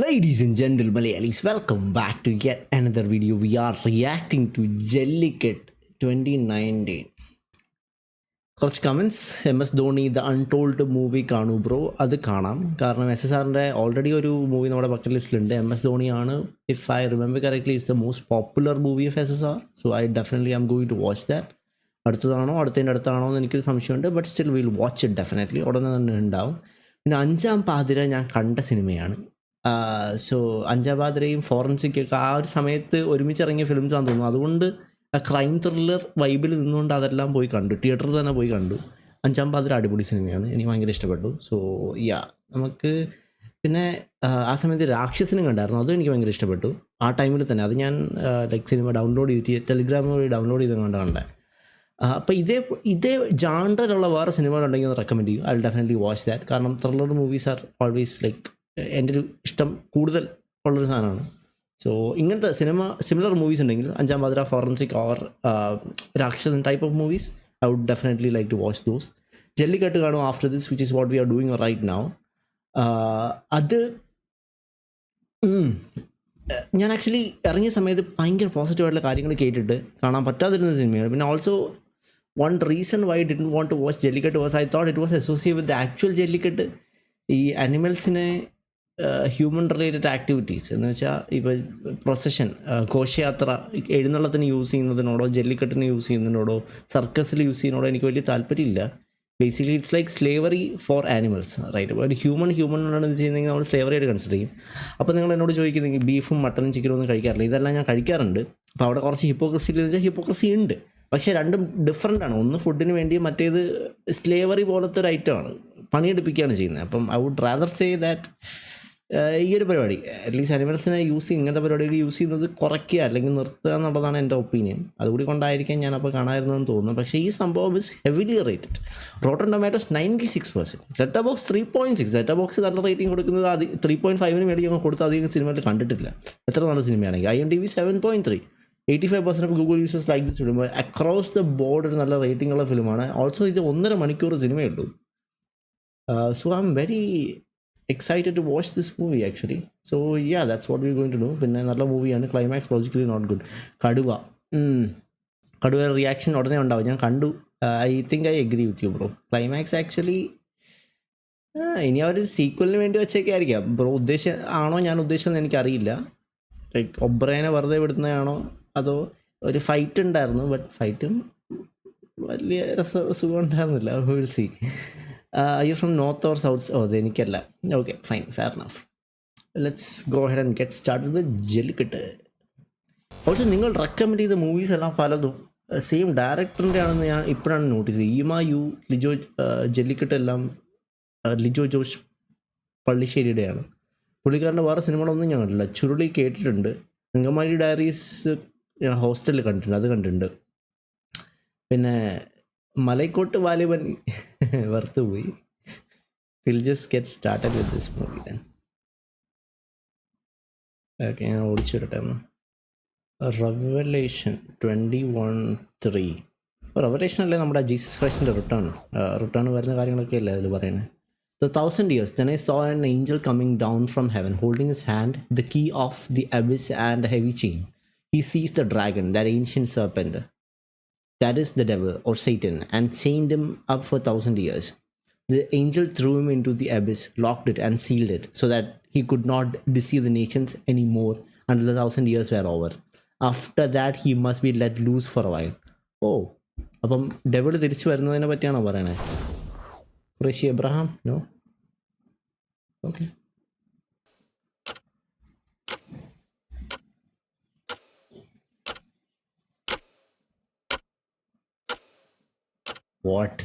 Ladies and gentlemen, Malayalis, welcome back to yet another video. We are reacting to Jellicut 2019. കുറച്ച് comments M S Dhoni the untold movie കാണൂ bro. അത് കാണാം, കാരണം S S ആറിൻ്റെ already ഒരു movie നമ്മുടെ bucket ലിസ്റ്റിലുണ്ട്. എം എസ് ധോണിയാണ്, if I remember correctly, is the most popular movie of S S R. So I definitely I'm going to watch that. അടുത്തതാണോ അടുത്തതിൻ്റെ അടുത്താണോ എന്ന് എനിക്കൊരു സംശയമുണ്ട്, but still will watch it definitely. ഉടനെ തന്നെ ഉണ്ടാവും. പിന്നെ അഞ്ചാം പാതിര ഞാൻ കണ്ട സിനിമയാണ്. സോ അഞ്ചാം പാതിരയും ഫോറൻസിക്കൊക്കെ ആ ഒരു സമയത്ത് ഒരുമിച്ച് ഇറങ്ങിയ ഫിലിംസ് ആണെന്ന് തോന്നുന്നു. അതുകൊണ്ട് ആ ക്രൈം ത്രില്ലർ വൈബിൽ നിന്നുകൊണ്ട് അതെല്ലാം പോയി കണ്ടു, തിയേറ്ററിൽ തന്നെ പോയി കണ്ടു. അഞ്ചാം പാതിര അടിപൊളി സിനിമയാണ്, എനിക്ക് ഭയങ്കര ഇഷ്ടപ്പെട്ടു. സോ നമുക്ക് പിന്നെ ആ സമയത്ത് രാക്ഷസനും കണ്ടായിരുന്നു, അതും എനിക്ക് ഭയങ്കര ഇഷ്ടപ്പെട്ടു ആ ടൈമിൽ തന്നെ. അത് ഞാൻ ലൈക്ക് സിനിമ ഡൗൺലോഡ് ചെയ്ത് ടെലിഗ്രാമിൽ വഴി ഡൗൺലോഡ് ചെയ്ത് കണ്ടേ. അപ്പോൾ ഇതേ ജാണ്ടറിലുള്ള വേറെ സിനിമകളുണ്ടെങ്കിൽ ഒന്ന് റെക്കമെൻഡ് ചെയ്യും. I will definitely watch that. കാരണം thriller movies are always like എൻ്റെ ഒരു ഇഷ്ടം കൂടുതൽ ഉള്ളൊരു സാധനമാണ്. സോ ഇങ്ങനത്തെ സിമിലർ മൂവീസ് ഉണ്ടെങ്കിൽ Anjaam Pathira, Forensic or Ratsasan type of movies, I would definitely like to watch those. Jallikattu കാണും after this, which is what we are doing right now. അത് ഞാൻ ആക്ച്വലി ഇറങ്ങിയ സമയത്ത് ഭയങ്കര പോസിറ്റീവായിട്ടുള്ള കാര്യങ്ങൾ കേട്ടിട്ട് കാണാൻ പറ്റാതിരുന്ന സിനിമയാണ്. പിന്നെ also one reason why didn't want to watch Jallikattu was I thought it was associate with the actual Jallikattu. ഈ അനിമൽസിനെ ഹ്യൂമൻ റിലേറ്റഡ് ആക്ടിവിറ്റീസ് എന്ന് വെച്ചാൽ ഇപ്പോൾ പ്രൊസഷൻ, ഘോഷയാത്ര, എഴുന്നള്ളത്തിന് യൂസ് ചെയ്യുന്നതിനോടോ ജെല്ലിക്കെട്ടിന് യൂസ് ചെയ്യുന്നതിനോടോ സർക്കസിൽ യൂസ് ചെയ്യുന്നതോടോ എനിക്ക് വലിയ താല്പര്യമില്ല. Basically it's like slavery for animals, right? അപ്പോൾ ഒരു ഹ്യൂമനാണ് ഇത് ചെയ്യുന്നതെങ്കിൽ നമ്മൾ സ്ലേവറി ആയിട്ട് കൺസിഡർ ചെയ്യും. അപ്പോൾ നിങ്ങൾ എന്നോട് ചോദിക്കുന്നെങ്കിൽ ബീഫും മട്ടനും ചിക്കനും ഒന്നും കഴിക്കാറില്ല. ഇതെല്ലാം ഞാൻ കഴിക്കാറുണ്ട്. അപ്പോൾ അവിടെ കുറച്ച് ഹിപ്പോക്രസി എന്ന് വെച്ചാൽ ഹിപ്പോക്രസി ഉണ്ട്, പക്ഷേ രണ്ടും ഡിഫറെൻ്റ് ആണ്. ഒന്ന് ഫുഡിന് വേണ്ടി, മറ്റേത് സ്ലേവറി പോലത്തെ ഒരു ഐറ്റമാണ്, പണിയെടുപ്പിക്കുകയാണ് ചെയ്യുന്നത്. അപ്പം I would rather say that ഈ ഒരു പരിപാടി അറ്റ്ലീസ്റ്റ് അനിമൽസിനെ ഇങ്ങനത്തെ പരിപാടികൾ യൂസ് ചെയ്യുന്നത് കുറയ്ക്കുക അല്ലെങ്കിൽ നിർത്തുക എന്നുള്ളതാണ് എൻ്റെ ഒപ്പീനിയൻ. അതുകൂടി കൊണ്ടായിരിക്കാം ഞാനപ്പോൾ കാണാമായിരുന്നതെന്ന് തോന്നുന്നു. പക്ഷേ ഈ സംഭവം is heavily rated. Rotten tomatoes 96%, ലെറ്റർബോക്സ് 3.6. ലെറ്റർബോക്സ് നല്ല റേറ്റിംഗ് കൊടുക്കുന്നത് 3.5 മേടി ഞങ്ങൾ കൊടുത്ത് അധികം സിനിമയിൽ കണ്ടിട്ടില്ല, എത്ര നല്ല സിനിമയാണെങ്കിൽ. IMDb 7.3. 85% of Google users like this film. Across the board ഒരു നല്ല റേറ്റിംഗ് ഉള്ള ഫിലിമാണ്. ഓൾസോ ഇത് 1.5 മണിക്കൂർ സിനിമയുള്ളൂ. So I'm very excited to watch this movie actually. So yeah, that's what we're going to do. പിന്നെ നല്ല മൂവിയാണ്. Climax logically not good. കടുവ റിയാക്ഷൻ ഉടനെ ഉണ്ടാവും. ഞാൻ കണ്ടു. I think I agree with you bro. Climax actually ഇനി അവർ സീക്വലിന് വേണ്ടി വെച്ചൊക്കെ ആയിരിക്കാം ബ്രോ. ഞാൻ ഉദ്ദേശിച്ചതെന്ന് എനിക്കറിയില്ല. ലൈക്ക് ഒബ്രേനെ വെറുതെ വിടുന്നതാണോ അതോ ഒരു ഫൈറ്റ് ഉണ്ടായിരുന്നു, ബട്ട് ഫൈറ്റും വലിയ സുഖം ഉണ്ടായിരുന്നില്ല. Will see. You from north or south? ഓ, അത് എനിക്കല്ല. Okay, fine, fair enough. Let's go head and get started with Jallikattu. Also നിങ്ങൾ റെക്കമെൻഡ് ചെയ്ത മൂവീസ് എല്ലാം പലതും സെയിം ഡയറക്ടറിൻ്റെ ആണെന്ന് ഞാൻ ഇപ്പോഴാണ് നോട്ടീസ് ചെയ്തത്. ഈമ യു, ജെല്ലിക്കെട്ട് എല്ലാം ലിജോ ജോഷ് പള്ളിശ്ശേരിയുടെയാണ്. പുള്ളിക്കാരൻ്റെ വേറെ സിനിമകളൊന്നും ഞാൻ കണ്ടില്ല. ചുരുളി കേട്ടിട്ടുണ്ട്. അങ്കമാലി ഡയറീസ് ഹോസ്റ്റലിൽ കണ്ടിട്ടുണ്ട്, അത് കണ്ടിട്ടുണ്ട്. പിന്നെ മലൈക്കോട്ട് വാലിബൻ വറുത്തുപോയി. Will just get started with this movie then. Okay, ഞാൻ ഓടിച്ചു വിടട്ടെ ഒന്ന്. റെവലേഷൻ 21:3. റെവലേഷൻ അല്ലേ നമ്മുടെ ജീസസ് ക്രൈസ്റ്റിൻ്റെ റിട്ടേൺ വരുന്ന കാര്യങ്ങളൊക്കെ അല്ലേ അതിൽ പറയുന്നത്. The 1,000 years, then I saw an angel coming down from heaven, holding his hand, the key of the abyss and a heavy chain. He seized the dragon, that ancient serpent, that is the devil or Satan, and chained him up for 1,000 years. The angel threw him into the abyss, locked it and sealed it, so that he could not deceive the nations anymore until the 1,000 years were over. After that he must be let loose for a while. Oh, അപ്പം devil തിരിച്ചു വരുന്നതിനെ പറ്റിയാണോ പറയണേ? ഋഷി Abraham? No. Okay. What?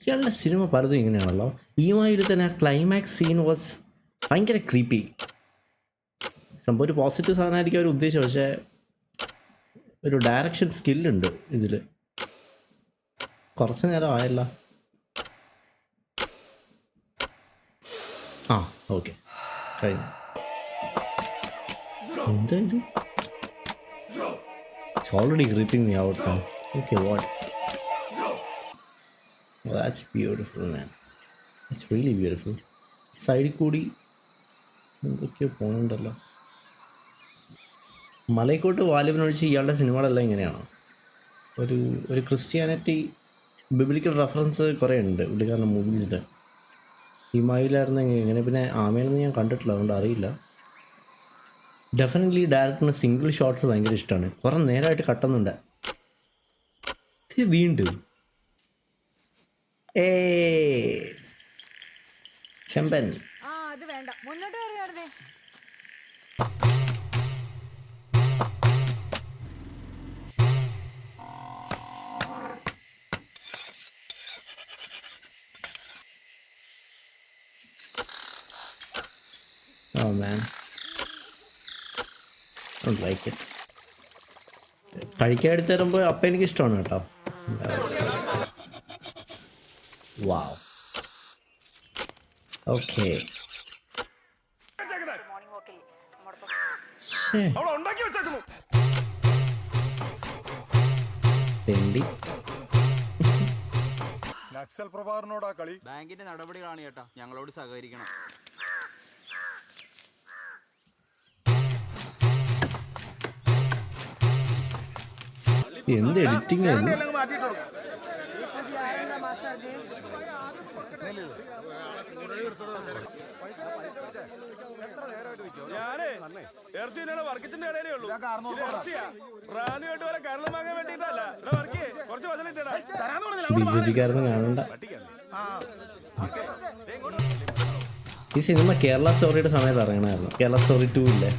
ഇയാളുടെ cinema പലതും ഇങ്ങനെയാണല്ലോ. ഈമായിൽ തന്നെ ആ climax scene was ഭയങ്കര ക്രീപ്പി. സംഭവം ഒരു പോസിറ്റീവ് സാധനമായിരിക്കും അവർ ഉദ്ദേശിച്ചത്, പക്ഷേ ഒരു ഡയറക്ഷൻ സ്കില്ലുണ്ട് ഇതിൽ. കുറച്ച് നേരം ആയല്ല. ആ, ഓക്കെ, കഴിഞ്ഞു. എന്താ ഇത്? It's already creeping me out now. Okay, what? Well, that's beautiful, man. It's really beautiful. സൈഡിൽ കൂടി എന്തൊക്കെയോ പോകുന്നുണ്ടല്ലോ. മലയിക്കോട്ട് വാലിബനൊഴിച്ച് ഇയാളുടെ സിനിമകളെല്ലാം ഇങ്ങനെയാണ്. ഒരു ഒരു ക്രിസ്ത്യാനിറ്റി ബിബ്ലിക്കൽ റെഫറൻസ് കുറേ ഉണ്ട് പുള്ളിക്കാരൻ്റെ മൂവീസിൽ. ഹിമായിലായിരുന്നു ഇങ്ങനെ. പിന്നെ ആമയിലൊന്നും ഞാൻ കണ്ടിട്ടില്ല, അതുകൊണ്ട് അറിയില്ല. ഡെഫിനറ്റ്ലി ഡയറക്ടറിന് സിംഗിൾ ഷോട്ട്സ് ഭയങ്കര ഇഷ്ടമാണ്. കുറേ നേരമായിട്ട് കട്ടുന്നുണ്ട്. വീണ്ടും ചെമ്പൻ. അത് വേണ്ട, മുന്നോട്ട് കയറിയായിരുന്നേ. Oh man, don't like it. കഴിക്കാൻ എടുത്ത് തരുമ്പോൾ അപ്പം എനിക്ക് ഇഷ്ടമാണ് കേട്ടോ. വാവ്, ഓക്കെ. തെണ്ടി നക്സൽ പ്രഭാകരനോടാ കളി. ബാങ്കിന്റെ നടപടികളാണ് ചേട്ടാ, ഞങ്ങളോട് സഹകരിക്കണം. എന്ത് എഡിറ്റിംഗ് ആയിരുന്നു. ബിജെപിക്കാരൊന്നും കാണണ്ട. ഈ സിനിമ കേരള സ്റ്റോറിയുടെ സമയത്ത് ഇറങ്ങണമായിരുന്നു. കേരള സ്റ്റോറി 2 ഇല്ലേ?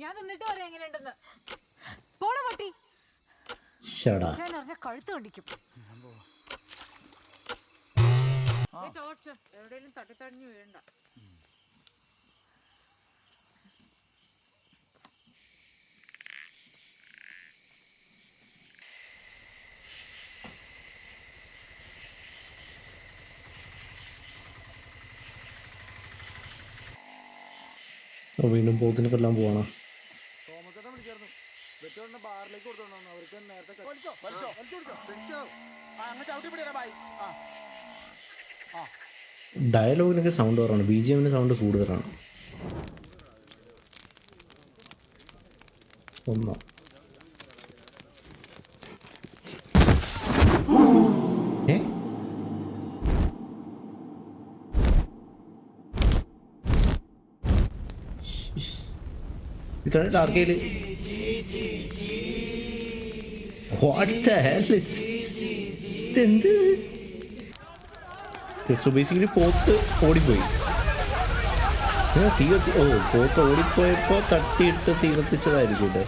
ഞാൻ നിന്നിട്ട് പറയാം എങ്ങനെയുണ്ടെന്ന്. പോണ പട്ടി കഴുത്ത് കണ്ടിക്കും. എവിടെയും തട്ടിത്തടിഞ്ഞു വീഴണ്ട. വീണ്ടും പോത്തിന് കൊല്ലാൻ പോവാണോ? ഡയലോഗിനൊക്കെ സൗണ്ട് കുറവാണ്, BGM സൗണ്ട് കൂടുതലാണ്. ഒന്നോ ആർക്കെയില് ഇതെന്ത്? സോ ബേസിക്കലി പോത്ത് ഓടിപ്പോയി. തീ കത്തി. പോത്ത് ഓടിപ്പോയപ്പോൾ തട്ടിയിട്ട് തീ കത്തിച്ചതായിരിക്കും ഇവിടെ.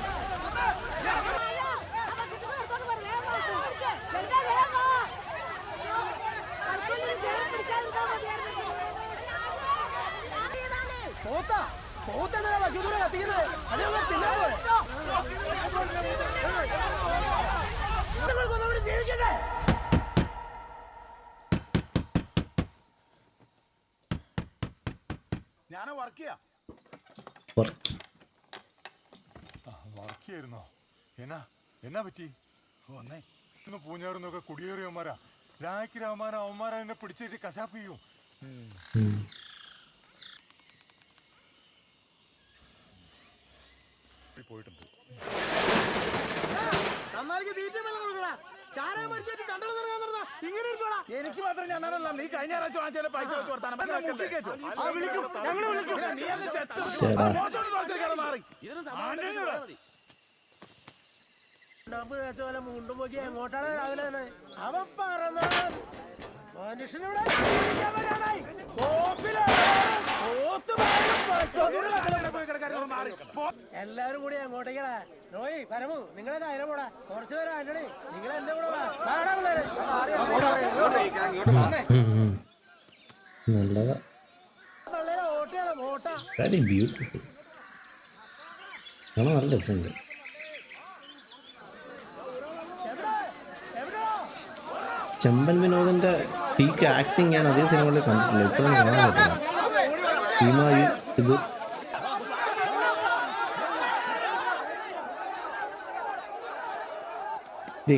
വർക്കിയായിരുന്നോ? എന്നാ പറ്റി? വന്നേ ഇന്ന് പൂഞ്ഞാറുന്നൊക്കെ കുടിയേറിയവന്മാരാ. രായ്ക്ക് രാമാന അവന്മാരെ എന്നെ പിടിച്ചിട്ട് കശാപ്പ് ചെയ്യും. പോയിട്ടുണ്ട്. എനിക്ക് മാത്രം ഞാനല്ല, നീ കഴിഞ്ഞ ആഴ്ച വാങ്ങിച്ച പൈസ വെച്ച് കൊടുത്താൽ മുണ്ടും പോക്കി എങ്ങോട്ടാണ് രാവിലെ അവൻ പറഞ്ഞ മനുഷ്യനിവിടെ എല്ലാരും കൂടി എങ്ങോട്ടേക്കടാ? റോയി പരമു നിങ്ങളെ കാര്യം പോടാ. കുറച്ചു പേര് ആന്റണി നിങ്ങൾ എന്റെ കൂടെ നല്ല രസമുണ്ട്. ചെമ്പൻ വിനോദിൻ്റെ പീക്ക് ആക്ടിങ് ഞാൻ അതേ സിനിമകളിൽ കണ്ടിട്ടില്ല, ഇപ്പോഴും കാണാൻ പറ്റില്ല. ഭീമായി ഇത്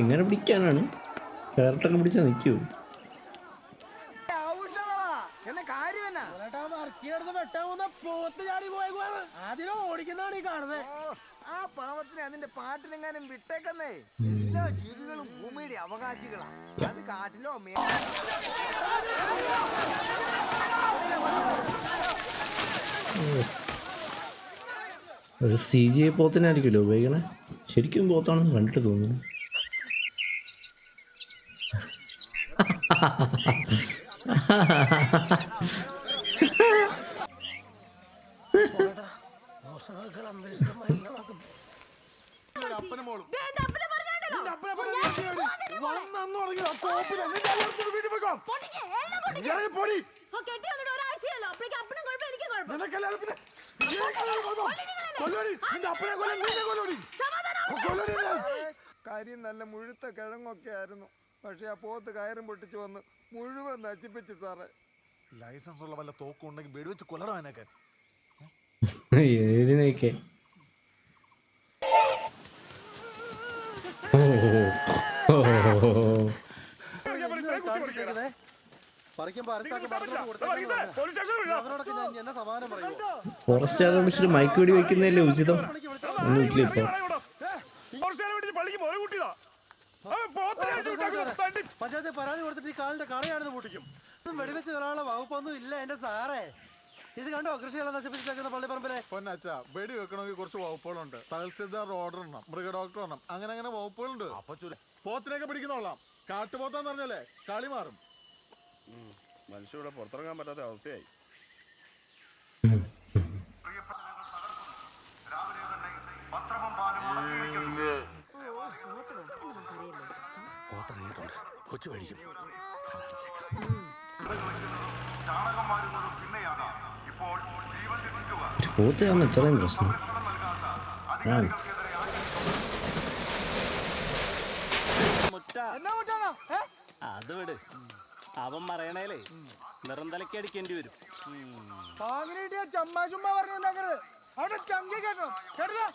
എങ്ങനെ പിടിക്കാനാണ്? കയറട്ടൊക്കെ പിടിച്ചാൽ നിൽക്കൂ. അതിനെ ഓടിക്കുന്നതാണ് ഈ കാണുന്നത്. ആ പാവത്തിന് അതിന്റെ പാട്ടിലെങ്ങാനും വിട്ടേക്കുന്നേ. എല്ലാ ജീവികളും ഭൂമിയുടെ അവകാശികളാണ്. അത് കാട്ടിലോ ഒരു CGI പോത്തിനായിരിക്കുമല്ലോ ഉപയോഗിക്കണേ. ശരിക്കും പോത്താണെന്ന് കണ്ടിട്ട് തോന്നുന്നു. കാര്യം നല്ല മുഴുത്ത കിഴങ്ങൊക്കെ ആയിരുന്നു. പക്ഷെ ആ പോത്ത് കയറും പൊട്ടിച്ചു വന്ന് മുഴുവൻ നശിപ്പിച്ചു സാറേ. ലൈസൻസ് ഉള്ള വല്ല തോക്കും ഉണ്ടെങ്കിൽ വെടിവെച്ച് കൊല്ലണം അതിനൊക്കെ. എഴുന്നേക്കെ ഫോറസ്റ്റ് ആരംഭിച്ചിട്ട് മൈക്ക് വെടി വെക്കുന്നതല്ലേ ഉചിതം? ഒന്നും ഇല്ല ഇപ്പൊ. പഞ്ചായത്തിൽ പരാതി കൊടുത്തിട്ട് ഈ കാലിന്റെ കളയാണെന്ന് പൊട്ടിക്കും. വെടിവെച്ച് കളയാനുള്ള വകുപ്പൊന്നും ഇല്ല എന്റെ സാറേ. ഇത് കണ്ടോ കൃഷികളെ നശിപ്പിച്ചേക്കുന്ന പള്ളിപ്പറമ്പിലെ. പൊന്നച്ചാ, വെടി വെക്കണമെങ്കിൽ കുറച്ച് വകുപ്പുകളുണ്ട്. തഹസിൽദാർ ഓർഡർ ഇടണം, മൃഗ ഡോക്ടർ ഇടണം, അങ്ങനെ അങ്ങനെ വകുപ്പുകളുണ്ട്. പോത്തിനൊക്കെ പിടിക്കുന്നോളാം. കാട്ടുപോത്താന്ന് പറഞ്ഞല്ലേ കളി മാറും. മനുഷ്യരുടെ പുറത്തിറങ്ങാൻ പറ്റാത്ത അവസ്ഥയായി. കൊച്ചു മേടിക്കും. പോത്തയാന്ന് ഇത്രയും പ്രശ്നം. അത് വിട്, അവൻ പറയണേലേ നിറന്തലയ്ക്ക് അടിക്കേണ്ടി വരും. ചമ്മാ ചുമ്മാ പറഞ്ഞു അവിടെ ചങ്കി കേട്ടോ കേട്ടോ.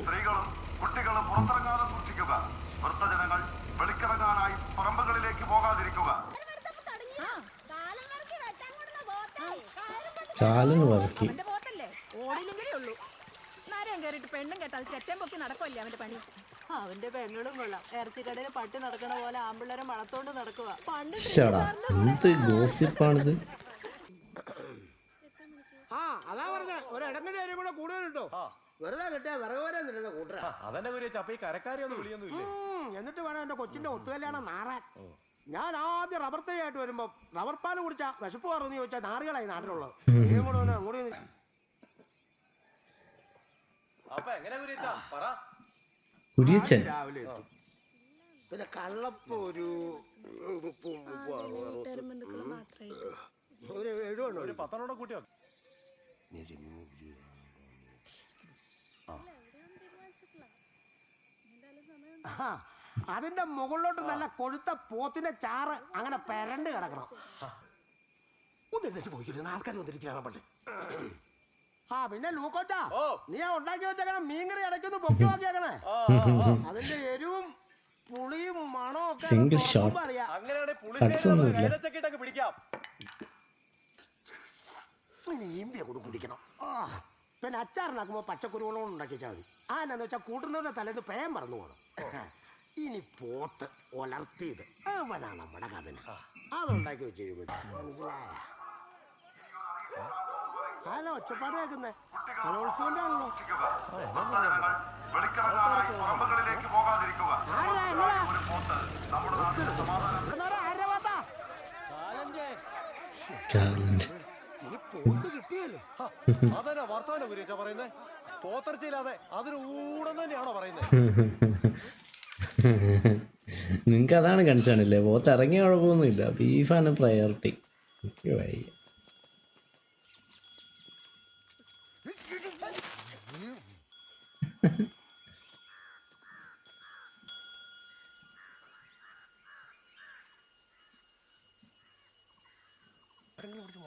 സ്ത്രീകളും കുട്ടികളും പുറത്തിറങ്ങാതെ സൂക്ഷിക്കുക. വൃദ്ധജനങ്ങൾ വെളിക്കിറങ്ങാനായി പറമ്പുകളിലേക്ക് പോകാതിരിക്കുക. കാലന് വറക്കി ഓടിയില്ലെങ്കിലേ ഉള്ളൂ. നരം കയറിയിട്ട് പെണ്ണും കേട്ടാൽ ചെറ്റം പൊക്കി നടക്കുമല്ലേ അവന്റെ പണി. അവന്റെ പെങ്ങളും കൊള്ളാം. ഇറച്ചിക്കടയിൽ പട്ടി നടക്കണ പോലെ ആമ്പിള്ളേരെ മണത്തോണ്ട് നടക്കുക. പണ്ട് എന്ത് ഗോസിപ്പാണിത്? ആ അതാ പറഞ്ഞ ഒരു ഇടങ്ങടി കാര്യം കൂടെ കൂടുതൽ കിട്ടോ. വെറുതെ കിട്ടിയ വിറക് വരെ നിരുന്ന കൂട്ടര. അതന്നെ അപ്പൊ ഈ കരക്കാരിയൊന്നും വിളിയൊന്നും ഇല്ലേ? എന്നിട്ട് വേണം എന്റെ കൊച്ചിന്റെ ഒത്തുകല്യാണം നാറാൻ. ഞാൻ ആദ്യം റബ്ബർ തൈ ആയിട്ട് വരുമ്പോ റബ്ബർ പാല് കുടിച്ചാ വിശപ്പ് മാറുമെന്ന് ചോദിച്ചാൽ നാറുകളായി നാട്ടിലുള്ളത്. അപ്പൊ എങ്ങനെ പറ. കുരിയച്ചൻ രാവിലെ എത്തും. പിന്നെ കള്ളപ്പ് ഒരു 7 ഒരു 10 കൂട്ടിയോ? അതിന്റെ മുകളിലോട്ട് നല്ല കൊഴുത്ത പോത്തിന്റെ ചാറ് അങ്ങനെ പെരണ്ട് കിടക്കണം. ഒന്നിട്ട് പോയിക്കില്ല, ആൾക്കാർ വന്നിരിക്കുകയാണ് പണ്ട്. ആ പിന്നെ ലൂക്കോച്ചാ, നീ ആ ഉണ്ടാക്കി വെച്ചേക്കണേ മീൻകറി ഇടയ്ക്കൊന്ന് പൊക്കി നോക്കിയേക്കണേ. അതിന്റെ എരിവും പുളിയും മണവും സിംഗിൾ ഷോട്ട് പിടിക്കാം. ഈമ്പിയെ കൂടെ കുടിക്കണം. പിന്നെ അച്ചാറിനാക്കുമ്പോ പച്ചക്കുരുവോളം ഉണ്ടാക്കി വെച്ചാൽ മതി. ആ എന്നാന്ന് വെച്ചാൽ കൂട്ടുന്നവരുടെ തലേന്ന് പേൻ പറന്നു പോകണം. ഇനി പോത്ത് ഒലർത്തിയത് അവനാണ് നമ്മുടെ കഥന. അതുണ്ടാക്കി വെച്ച് മനസ്സിലായ ഹലോ ഒച്ചപ്പാട് കേൾക്കുന്നേ കലോത്സവന്റെ ആണല്ലോ. ഇനി പോത്ത് കിട്ടിയല്ലേ? അതന്നെ വർത്തമാനം പറയുന്നേ. പോത്തർച്ചയില്ലാതെ അതിന് ഊടം തന്നെയാണോ പറയുന്നത്? നിങ്ങൾക്ക് അതാണ് കൺസേണില്ലേ? പോത്ത് ഇറങ്ങിയ കുഴപ്പമൊന്നുമില്ല, ബീഫാണ് പ്രയോറിറ്റി. എനിക്ക് വയ്യ.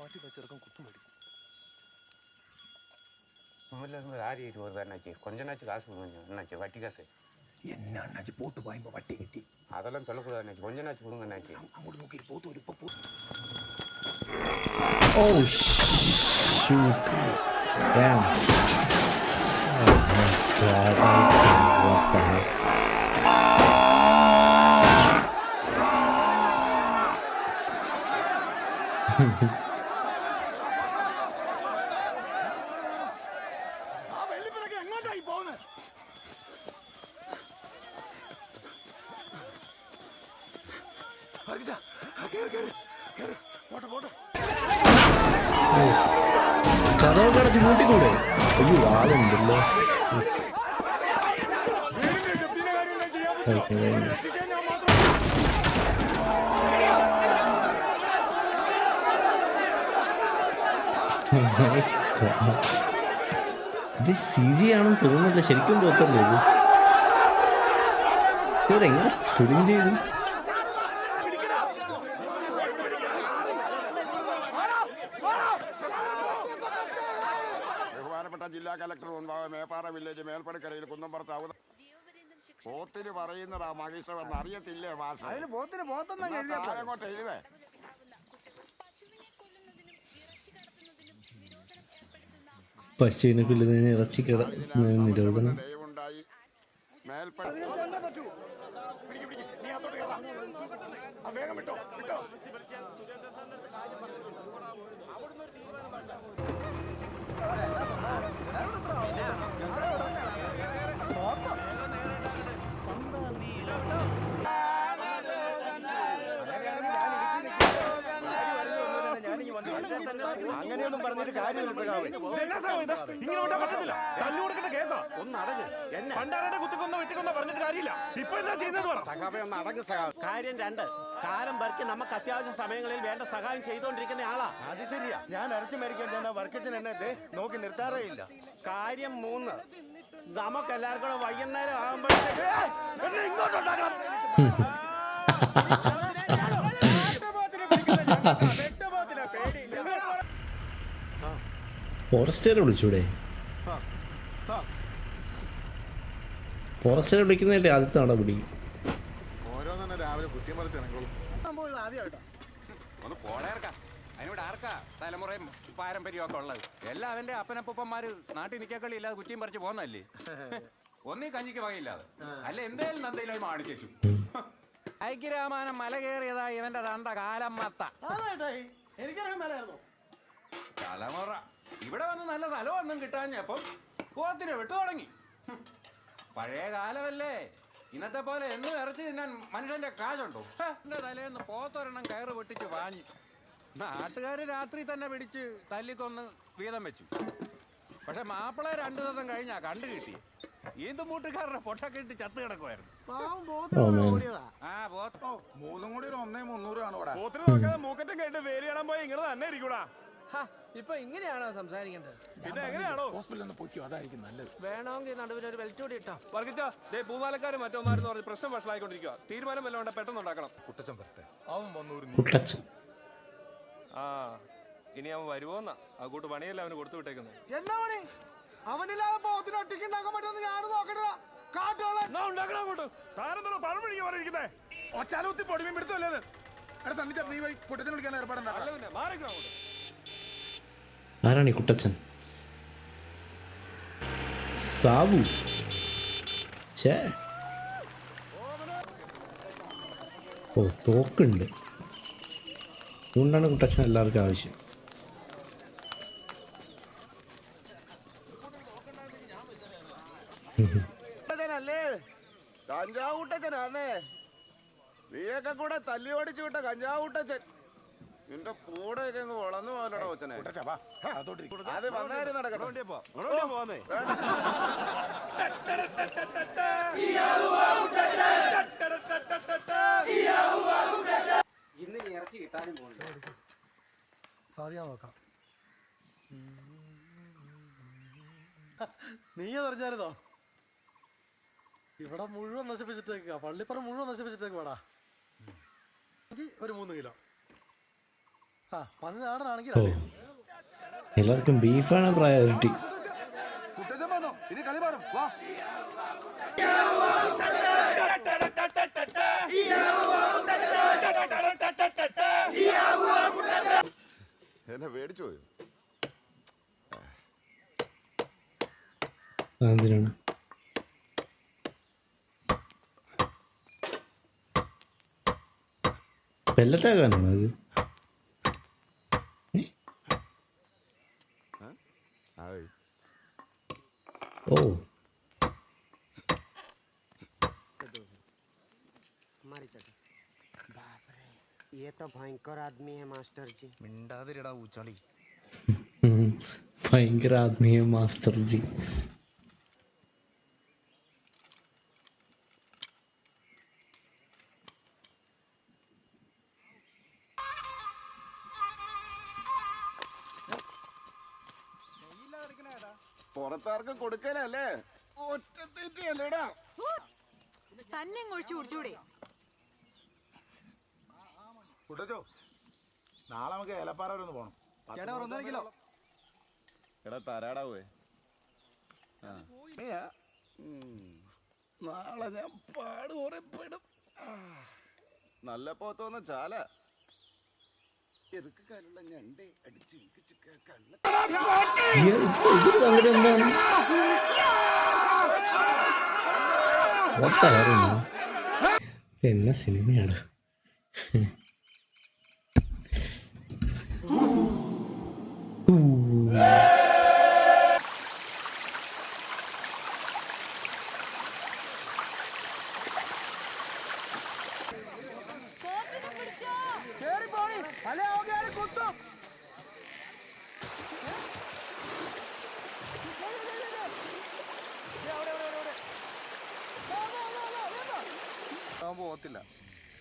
കാട്ടി വെച്ചെടുക്കാൻ കുത്തു മേടിക്കും. கொஞ்ச நாச்சு காசு கொடுங்க என்னாச்சு வட்டி காசு என்ன அண்ணாச்சி போட்டு பாயும்போ வட்டி கட்டி அதெல்லாம் சொல்லக்கூடாது அண்ணாச்சி கொஞ்ச நாச்சு கொடுங்க அண்ணாச்சி അങ്ങോട്ട് നോക്കി പോത്ത് ഒരു ഇപ്പൊ Oh shoot! Damn! Oh my god! What the heck? എങ്ങോട്ടായി പോകുന്നത്? കഥകളൊക്കെ അടച്ച് കൂട്ടിക്കൂടെ? അയ്യോ ആളുണ്ടല്ലോ. Okay, very nice. Oh my god. ഇത് CG ആണെന്ന് തോന്നുന്നില്ല, ശരിക്കും പോത്തല്ലേ ഇത്? ഇവരെങ്ങനെ ഫിലിം ചെയ്തു? ബഹുമാനപ്പെട്ട ജില്ലാ കലക്ടർ മുൻപാകെ മേപ്പാറ വില്ലേജ് മേൽപ്പടിക്കരയിൽ കുന്നമ്പുറത്താവുന്ന പോത്തിന് പറയുന്നതാ മഹിഷമെന്ന് അറിയത്തില്ലേ മാഷ? അതിന് പോത്തിന് പോത്തെന്നാ അങ്ങോട്ട് എഴുതേ. പശുവിനെ കൊല്ലുന്നതിന് ഇറച്ചി കിടന്നതിന് നിരോധനം. ദയവുണ്ടായി മേൽപ്പടി വേഗം വിട്ടോ വിട്ടോ. അങ്ങനെയൊന്നും പറഞ്ഞിട്ട് കാര്യമില്ല. ഇങ്ങനെ വിട്ടാ പറ്റത്തില്ല. തല്ലു കൊടുക്കേണ്ട കേസാ. ഒന്ന് അടങ്ങ്. പണ്ടാരുടെ കുത്തിക്കൊന്ന വെട്ടിക്കൊന്ന പറഞ്ഞിട്ട് കാര്യമില്ല. ഇപ്പൊ എന്താ ചെയ്യുന്നത് പറ. സഖാവേ ഒന്ന് അടങ്ങ് സഖാവ്. കാര്യം 2, കാലം വരയ്ക്ക് നമുക്ക് അത്യാവശ്യ സമയങ്ങളിൽ വേണ്ട സഹായം ചെയ്തുകൊണ്ടിരിക്കുന്ന ആളാ. അത് ശരിയാ. ഞാൻ ഇറച്ചി മേടിക്കാൻ ചെന്ന വർക്കച്ചൻ എന്നെ നോക്കി നിർത്താറേ ഇല്ല. കാര്യം 3, നമുക്ക് എല്ലാവർക്കും കൂടെ വൈകുന്നേരം ആകുമ്പോഴത്തേക്ക് ഇങ്ങോട്ടുണ്ടാക്കണം. ഫോറസ്റ്റുകാരെ വിളിച്ചൂടെ? ഫോറസ്റ്റുകാരെ വിളിക്കുന്നതല്ലേ ആദ്യത്തെ നടപടി? ഓരോന്നെ രാവിലെ കുറ്റിയും പറിച്ച് ഇറങ്ങോളും. ഒന്ന് പോടേർക്കാം. അതിനോട് ആർക്കാ തലമുറയും പാരമ്പര്യമൊക്കെ ഉള്ളത്? എല്ലാം അവന്റെ അപ്പനപ്പന്മാര് നാട്ടിൽ നിൽക്കക്കളി ഇല്ലാതെ കുറ്റിയും പറിച്ച് പോന്നല്ലേ. ഒന്നീ കഞ്ഞിക്ക് വകയില്ലാതെ അല്ല എന്തേലും നന്ദയിലായി മാണിച്ചു. ഐക്യരാമാനം മല കയറിയതാ ഇവന്റെ തന്ത കാലം മത്ത തലമുറ. ഇവിടെ വന്ന് നല്ല സ്ഥലമൊന്നും കിട്ടാഞ്ഞപ്പം പോത്തിനെ വിട്ടു തുടങ്ങി. പഴയ കാലമല്ലേ, ഇന്നത്തെ പോലെ എന്നും ഇറച്ചി തിന്നാൻ മനുഷ്യന്റെ കാശുണ്ടോ? എന്റെ തലേന്ന് പോത്തൊരെണ്ണം കയറ് പൊട്ടിച്ച് വാങ്ങി. നാട്ടുകാര് രാത്രി തന്നെ പിടിച്ച് തല്ലിക്കൊന്ന് വീതം വെച്ചു. പക്ഷെ മാപ്പിള 2 ദിവസം കഴിഞ്ഞാ കണ്ടു കിട്ടി. ഈന്തുമൂട്ടുകാരുടെ പൊട്ടൊക്കെ ഇട്ട് ചത്ത് കിടക്കുമായിരുന്നു. ആ പോത്ത് 3 കൂടി 1,300 ആണ് ഇവിടെ. പോത്തിന് നോക്കാതെ മൂക്കറ്റം കേട്ട് വേലിയാടാൻ പോയി ഇങ്ങനെ തന്നെ ഇരിക്കൂടാ. ഇപ്പൊ ഇങ്ങനെയാണോ സംസാരിക്കേണ്ടത്? പിന്നെ എങ്ങനെയാണോ ഹോസ്പിറ്റലിൽ ഒന്ന് പൊയ്ക്കോ, അതായിരിക്കും നല്ലത്. വേണമെങ്കിൽ നടുവിൽ ഒരു ബെൽറ്റ് കൂടി ഇട്ടോ. വർഗിച്ച പൂവാലക്കാര് മറ്റൊന്നാരെന്ന് പറഞ്ഞ് പ്രശ്നം വഷളായിക്കൊണ്ടിരിക്കുക. തീരുമാനം വല്ലതുകൊണ്ട് പെട്ടെന്ന് ഉണ്ടാക്കണം. കുട്ടച്ചൻ വരട്ടെ. അവൻ വന്നൂർ കുട്ടച്ചൻ ആ ഇനി അവൻ വരുവോന്നാ ആ കൂട്ട് പണിയല്ല അവന് കൊടുത്തു വിട്ടേക്കുന്നത്. എന്നാ പണി? അവനില്ലാതെ പോത്തിന് ഒറ്റയ്ക്ക് ഉണ്ടാക്കാൻ പറ്റുമെന്ന് ഞാൻ നോക്കണ്ട. ഉണ്ടാക്കണം അങ്ങോട്ട്. താരെന്തോ പഴമൊഴിക്ക് പറഞ്ഞിരിക്കുന്നേ. ഒറ്റാലൂത്തി പൊടിമീൻ പിടുത്തല്ലേ അത്? എടാ സണ്ണിച്ച നീ പോയി കുട്ടച്ചനെ വിളിക്കാൻ ഏർപ്പാടുണ്ടാക്കാം. അല്ല പിന്നെ മാറിക്കണം അങ്ങോട്ട്. ആരാണ് ഈ കുട്ടച്ചൻ? സാബു. ഛേ, ഓ തോക്കുണ്ട്. അതുകൊണ്ടാണ് കുട്ടച്ചൻ എല്ലാവർക്കും ആവശ്യം. കഞ്ചാവൂട്ടച്ചനാന്നേ, നീയൊക്കെ കൂടെ തല്ലി ഓടിച്ചു വിട്ട കഞ്ചാവൂട്ടച്ചൻ. നിന്റെ കൂടെയൊക്കെ അങ്ങ് വളർന്നു പോകലോ കൊച്ചനെ. അത് വന്നാലും നടക്കട്ടെ. ഇന്ന് ഇറച്ചി കിട്ടാനും പോകുന്നു. ആദ്യം നോക്കാം. നീ അറിഞ്ഞായിരുന്നോ? ഇവിടെ മുഴുവൻ നശിപ്പിച്ചിട്ടേക്കുക. പള്ളിപ്പുറം മുഴുവൻ നശിപ്പിച്ചിട്ടേക്ക് വേടാ. ഒരു 3 കിലോ. ആ പന്നി നാടനാണെങ്കിൽ ഓ എല്ലാവർക്കും ബീഫാണ് പ്രയോറിറ്റി. കുട്ടച്ചൻ വന്നോ, ഇനി കളി മാറും. വാ എന്നെ പേടിച്ചു പോയോ? അതെന്തിനാണ്? പെല്ലറ്റാക്കാനാണോ അത്? ഓ ये तो भयंकर आदमी है मास्टर जी. മിണ്ടാതിരിടാ ഊച്ചാളി. ഭയങ്കര ആത്മീയ മാസ്റ്റർ ജി. പുറത്താർക്കും കൊടുക്കലല്ലേ, ഒറ്റത്തീറ്റല്ലേടാ. തന്നെ ഒഴിച്ചു കുടിച്ചൂടെ? കുട്ടച്ചോ, നാളെ നമുക്ക് ഏലപ്പാറ വരെ ഒന്ന് പോണം. എടാ തരാടാ പോയെ. നാളെ ഞാൻ പാട് കുറെ പെടും. നല്ല പോത്തോന്ന ചാല എതുക്കാനുള്ള ഞണ്ടേ അടിച്ച് കള്ള എന്നാ സിനിമയാണ്. പോകത്തില്ല,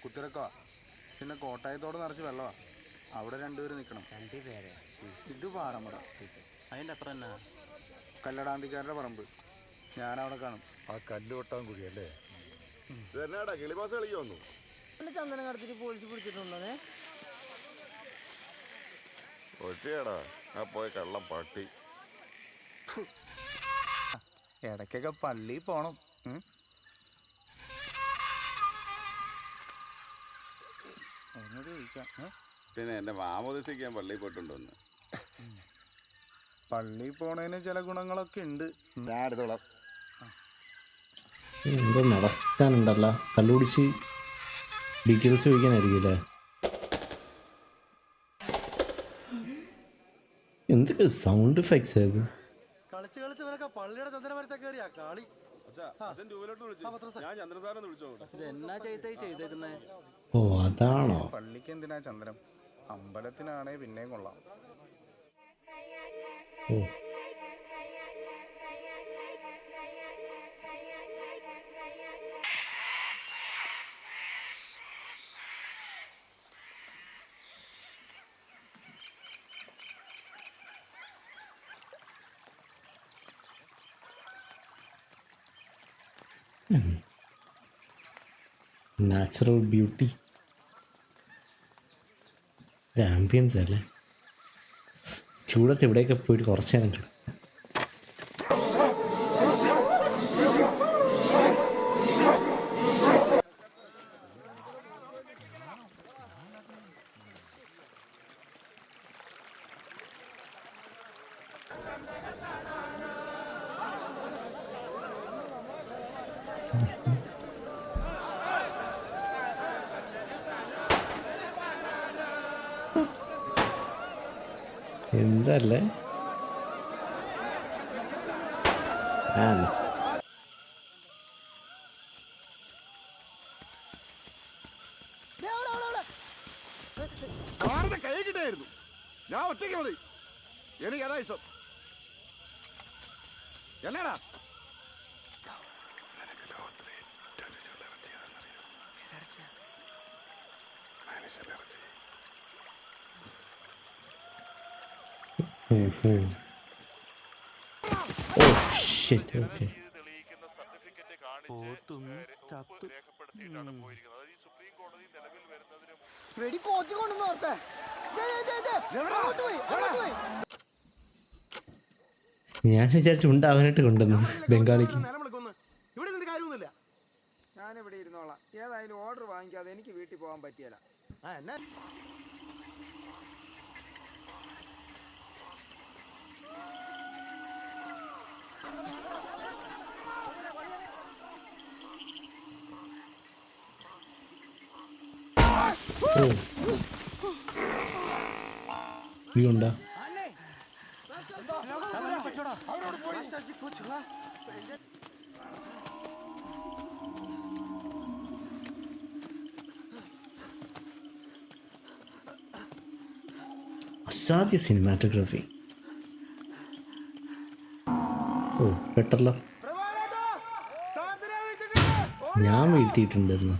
കുത്തിരക്കോ. പിന്നെ കോട്ടായത്തോട് നിറച്ച് വെള്ളമാ, അവിടെ രണ്ടുപേര് നിൽക്കണം. രണ്ടുപേരെ ഇത് പാറമട, അതിൻ്റെ അപ്പുറം എന്നാ കല്ലടാന്തിക്കാരുടെ പറമ്പ്. ഞാനവിടെ കാണും. ആ കല്ല് കൊട്ടാൻ കുഴിയല്ലേ? ഇതെന്നാടാ കിളിമാസം കളിക്ക് വന്നു. ചന്ദനം കടത്തിട്ട് പോലീസ് പിടിച്ചിട്ടുണ്ടോ? ഒറ്റയാടാ ആ പോയ കള്ളം പട്ടി. ഇടയ്ക്കൊക്കെ പള്ളി പോണം. പിന്നെ എന്റെ മാമോദിസിക്കാൻ പള്ളിയിൽ പോയിട്ടുണ്ടോന്ന്. പള്ളി പോണതിന് ചില ഗുണങ്ങളൊക്കെ ഉണ്ട്. ഞാൻ എടുത്തോളാം. എന്തോ നടക്കാനുണ്ടല്ലോ, കല്ലുപിടിച്ച് ഡീറ്റെയിൽസ് ചോദിക്കാനായിരിക്കും. എന്തൊക്കെ സൗണ്ട് എഫക്ട്സ് ആയത്? കളിച്ച് കളിച്ച് ഇവരൊക്കെ പള്ളിയുടെ ചന്ദനമരത്തെ കയറിയാ കളി. ഓ അതാണോ? പള്ളിക്ക് എന്തിനാ ചന്ദനം, അമ്പലത്തിനാണേ പിന്നെയും കൊള്ളാം. ഓ നാച്ചുറൽ ബ്യൂട്ടി, ഇത് ആംബിയൻസ് അല്ലേ. ചൂടത്ത് ഇവിടെയൊക്കെ പോയിട്ട് കുറച്ച് നേരം കിട്ടും. എന്തല്ലേ കൈ കിട്ടായിരുന്നു. ഞാൻ ഒറ്റയ്ക്ക് മതി, എനിക്ക് അതാ ഇഷ്ടം. എന്നാടാ വെടി കോത്തി കൊണ്ടുവന്ന് ഓർത്തെ ഞാൻ വിചാരിച്ചു ഉണ്ടാവാനായിട്ട് കൊണ്ടുവന്നു ബംഗാളിക്ക്. ഇവിടെ നിന്റെ കാര്യമൊന്നുമില്ല. ഞാനിവിടെ ഇരുന്നോളാം. ഏതായാലും ഓർഡർ വാങ്ങിക്കാതെ എനിക്ക് വീട്ടിൽ പോകാൻ പറ്റിയല്ല. എന്നാ ഉണ്ടാ അസാധ്യ സിനിമാറ്റോഗ്രാഫി. ഓ പെട്ടല്ലോ, ഞാൻ വീഴ്ത്തിയിട്ടുണ്ടായിരുന്നു.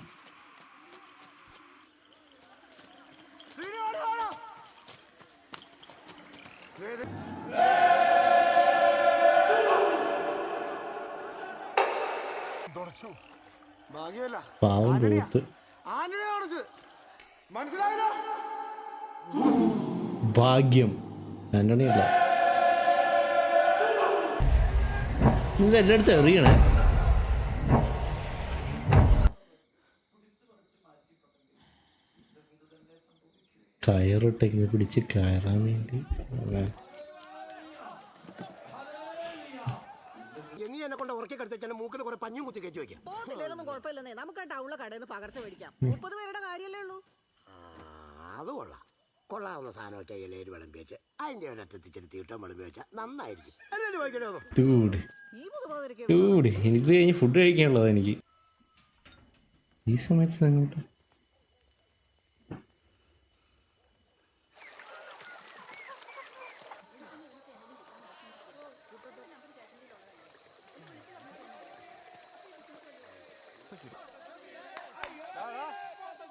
ഭാഗ്യമല്ല, പാവം പോത്ത്. ആന്റണിയെ തുടച്ച്. മനസ്സിലായില്ലോ? ഭാഗ്യം ആന്റണി അല്ല. ഇത് എൻ്റെ അടുത്ത് എറിയണേ. കയറിട്ടേക്ക് പിടിച്ച് കയറാൻ വേണ്ടി നീ എന്നെ കൊണ്ട് ഉറക്കി കടിച്ചാൽ മൂക്കിൽ കുറെ പഞ്ഞും കുത്തി കയറ്റി വെക്കാം. പോകുന്നില്ലേലൊന്നും കുഴപ്പമില്ലെന്നേ. നമുക്ക് ആ ടൗണിലെ കടയിൽ നിന്ന് പകർച്ച മേടിക്കാം. 30 പേരുടെ കാര്യമല്ലേ ഉള്ളൂ. അത് കൊള്ളാം. കൊള്ളാവുന്ന സാധനമൊക്കെ ഇലയിൽ വിളമ്പി വെച്ച് അതിൻ്റെ ഒരറ്റത്തിച്ചിരി തീട്ടം വിളമ്പി വെച്ചാൽ നന്നായിരിക്കും. അല്ലേ വായിക്കണോ? ഈ പുതുപോതിരിക്കും ഇത് കഴിഞ്ഞ് ഫുഡ് കഴിക്കാനുള്ളത് എനിക്ക് ഈ സമയത്ത് അങ്ങോട്ട്.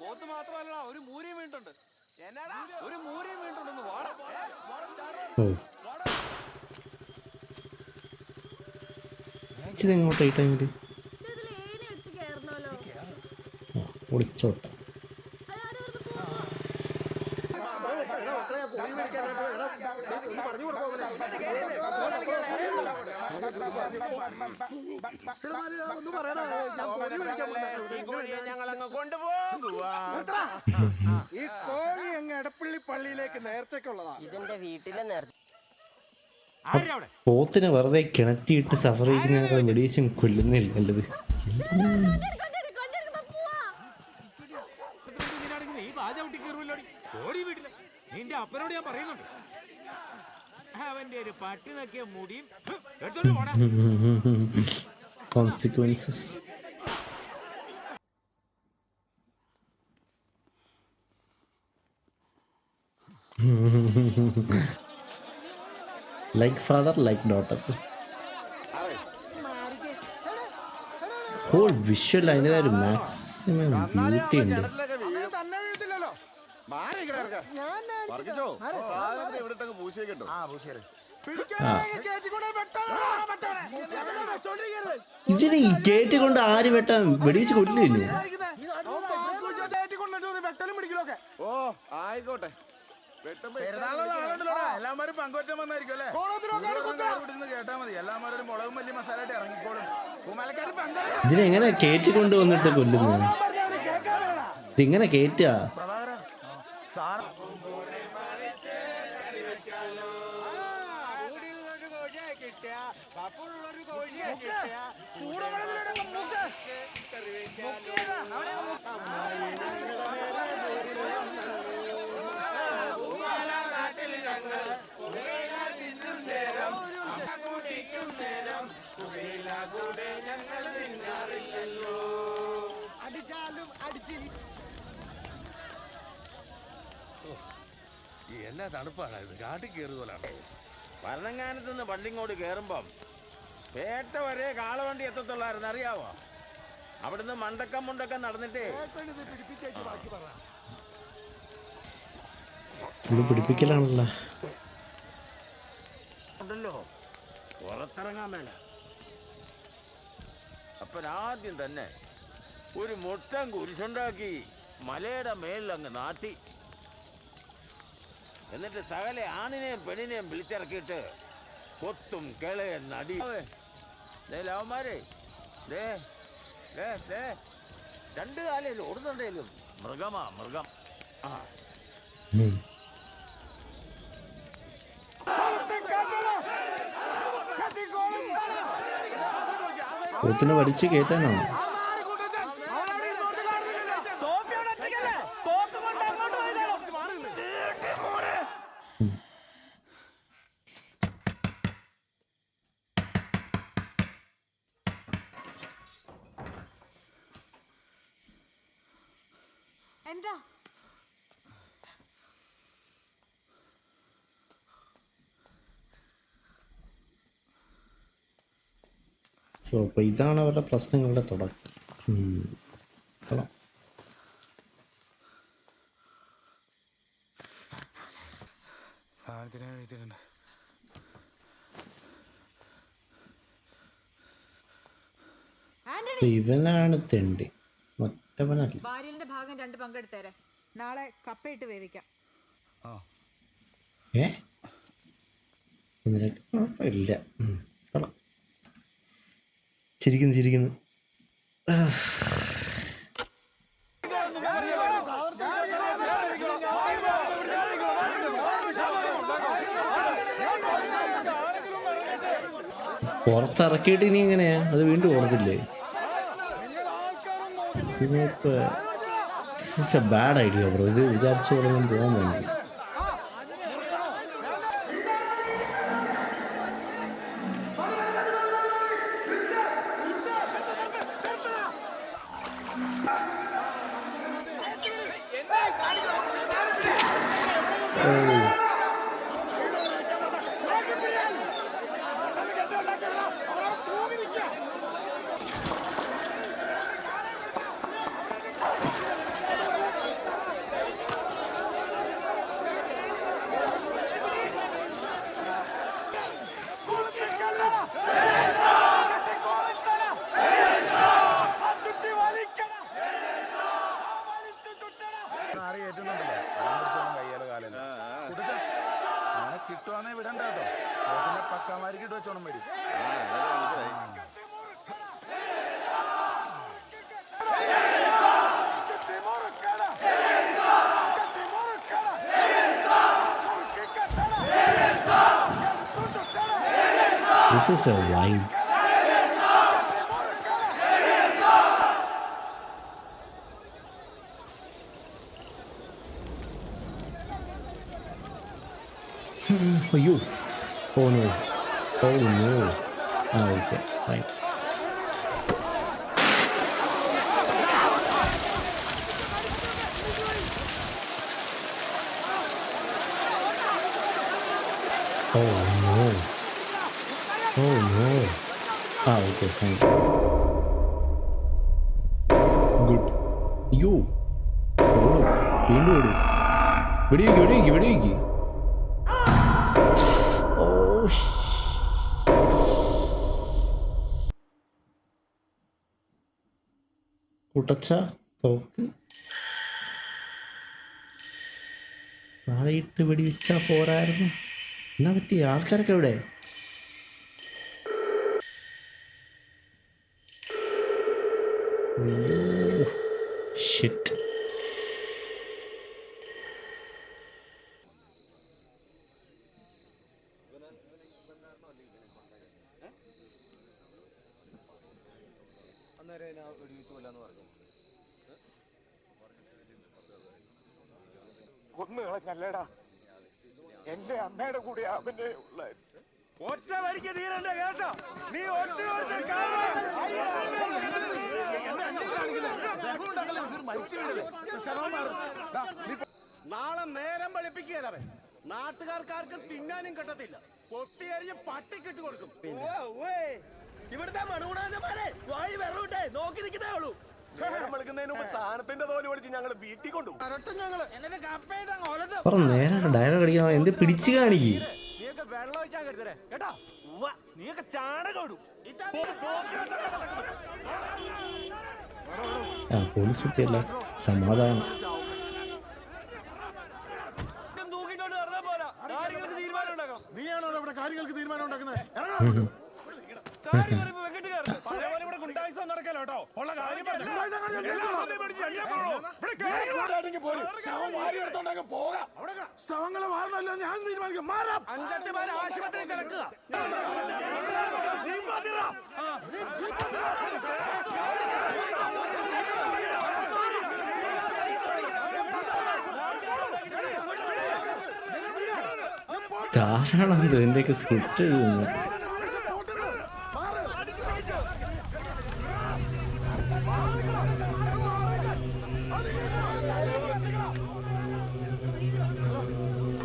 പോത്ത് മാത്രമല്ല, ഒരു മൂരിയും വീണ്ടുണ്ട്. ഒരു മൂരിയും വീണ്ടുണ്ടെന്ന് വാടാ. ഇതെങ്ങോട്ടാ ഈ ടൈമില്? ഒളിച്ചോട്ടെ. ഈ കോഴി അങ്ങ് എടപ്പള്ളി പള്ളിയിലേക്ക് നേർച്ചയ്ക്കുള്ളതാ. ഇതിന്റെ വീട്ടിലെ നേർച്ച. പോത്തിനെ വെറുതെ കിണറ്റിയിട്ട് സഫർ ചെയ്യുന്ന വെടിവെച്ചും കൊല്ലുന്നില്ല നല്ലത്. നിന്റെ അപ്പനോട് ഞാൻ പറയുന്നുണ്ട്, അവന്റെ ഒരു പട്ടി നക്കിയ മുടിയും consequences. Like father like daughter. Whole visual അതിൻ്റെതായ ഒരു മാക്സിമം ബ്യൂട്ടി ഉണ്ട്. ഇതിന് കയറ്റി കൊണ്ട് ആര് വെട്ടാൻ വെടിവെച്ച് കൊല്ലില്ലേ? ഓ ആയിക്കോട്ടെ. എല്ലാമാരും പങ്കുവറ്റം വന്നായിരിക്കും അല്ലേ? കേട്ടാ മതി. എല്ലാമാരും മുളകും മല്ലി മസാല ആയിട്ട് ഇറങ്ങിക്കോളും. ഇതിനെങ്ങനെ കയറ്റി കൊണ്ട് വന്നിട്ട് കൊല്ലുന്നത്? ഇതിങ്ങനെ കയറ്റാ? എന്നാ തണുപ്പാണ് ഇത്, കാട്ടിൽ കയറുപോലാണ്. ഭരണങ്ങാനത്ത് നിന്ന് പള്ളിങ്ങോട് കയറുമ്പം പേട്ട വരെ കാളവണ്ടി എത്തത്തുള്ളായിരുന്നു, അറിയാവോ? അവിടുന്ന് മണ്ടക്കം നടന്നിട്ടേ ഫുള്ള് പിടിപ്പിക്കലാണല്ലോ. ഉണ്ടല്ലോ പുറത്തിറങ്ങാൻ മേല. അപ്പൻ ആദ്യം തന്നെ ഒരു മുട്ടൻ കുരിശുണ്ടാക്കി മലയുടെ മേലിലങ്ങ് നാട്ടി. എന്നിട്ട് സകല ആണിനെയും പെണ്ണിനെയും വിളിച്ചിറക്കിയിട്ട് കൊത്തും കിളയും നടി. ലവന്മാരെ രണ്ടു കാലയിലും ഓടുന്നുണ്ടേലും മൃഗമാ മൃഗം. ആ പോത്തിനെ വലിച്ചു കയറ്റാനാണ്. എന്താ സോ അപ്പോൾ ഇതാണ് അവരുടെ പ്രശ്നങ്ങളുടെ തുടക്കം. കൊള്ളാം. സാധനത്തിന് എഴുതിയിട്ടുണ്ട്. ഇവനാണ് തെണ്ടി, മറ്റവനല്ല. ഭാര്യന്റെ ഭാഗം 2 പങ്കെടുത്തേരെ. നാളെ കപ്പയിട്ട് വേവിക്കാം. നിനക്ക് കുഴപ്പമില്ല. കൊള്ളാം. ചിരിക്കുന്നു. പുറത്തിറക്കിയിട്ട് ഇനി എങ്ങനെയാ അത് വീണ്ടും ഓർത്തില്ലേ? It's a bad idea bro. ഇത് വിചാരിച്ചു തുടങ്ങാൻ തോന്നുന്നു. കിട്ടുവാന്നേ വിടണ്ട കേട്ടോ. പക്കാമാരിക്കിട്ട് വെച്ചോണം മേടി. This is a vibe. അയ്യോ, oh no. Okay, fine. Oh no. Okay, fine. Good. അയ്യോ, വീണ്ടും ഓടും. വെടിവെക്ക്. കുട്ടച്ച തോക്ക് താഴെയിട്ട് വെടിവെച്ചാ പോരായിരുന്നു. എന്നാ പറ്റി? ആൾക്കാരൊക്കെ എവിടെ? ഷിറ്റ്. കൊന്നുകളഞ്ഞല്ലേടാ, എന്റെ അമ്മയുടെ കൂടെ അവന്റെ ഉള്ളായിരുന്നു. ഒറ്റ വഴിക്ക് തീരണ്ട കേസാ. നീ ഒറ്റ നാളെ നേരം വെളുപ്പിക്കുകയവൻ. നാട്ടുകാർക്കാർക്കും തിന്നാനും കിട്ടത്തില്ല. കൊത്തിയരിഞ്ഞ് പട്ടിക്കിട്ട് കൊടുക്കും. ഇവിടുത്തെ മണുകൂടാതെ വായി വെറുതെ നോക്കി നിൽക്കുന്നേ ഉള്ളൂ. സാധനത്തിന്റെ തോല് പഠിച്ച് ഞങ്ങള് വീട്ടിൽ കൊണ്ടുപോകും. ഡയലോഗ് അടിക്കാൻ എന്ത് പിടിച്ചു കാണിക്ക്. നീയൊക്കെ വെള്ളം ഒഴിച്ചാൽ കരുതരേ കേട്ടാ. നീയൊക്കെ ചാണകം ഇടും. ആ പോലീസ് കുട്ടിയല്ല, സമാധാനം. തൂക്കിട്ടോണ്ട് നടന്നാ പോരാ, കാര്യങ്ങൾക്ക് തീരുമാനം ഉണ്ടാക്കണം. നീയാണോ ഇവിടെ കാര്യങ്ങൾക്ക് തീരുമാനം ഉണ്ടാക്കുന്നത്? കാര്യം പറയുമ്പോ വെക്കിട്ട് കയറുന്നു. പഴയപോലെ ഇവിടെ ഗുണ്ടായിസം നടക്കല്ലോ കേട്ടോ. ഉള്ള കാര്യം പറഞ്ഞോ. എല്ലാം ആദ്യം പിടിച്ച് എല്ലാം പോകണോ? ഇവിടെ ശവങ്ങളെ മാറണല്ലോ, ഞാൻ തീരുമാനിക്കും. മാറാം. അഞ്ചെട്ടുമാര് ആശുപത്രി കിടക്കുക. ധാരാളം ഇതിൻ്റെയൊക്കെ സ്ക്രിപ്റ്റ് എഴുതുന്നു.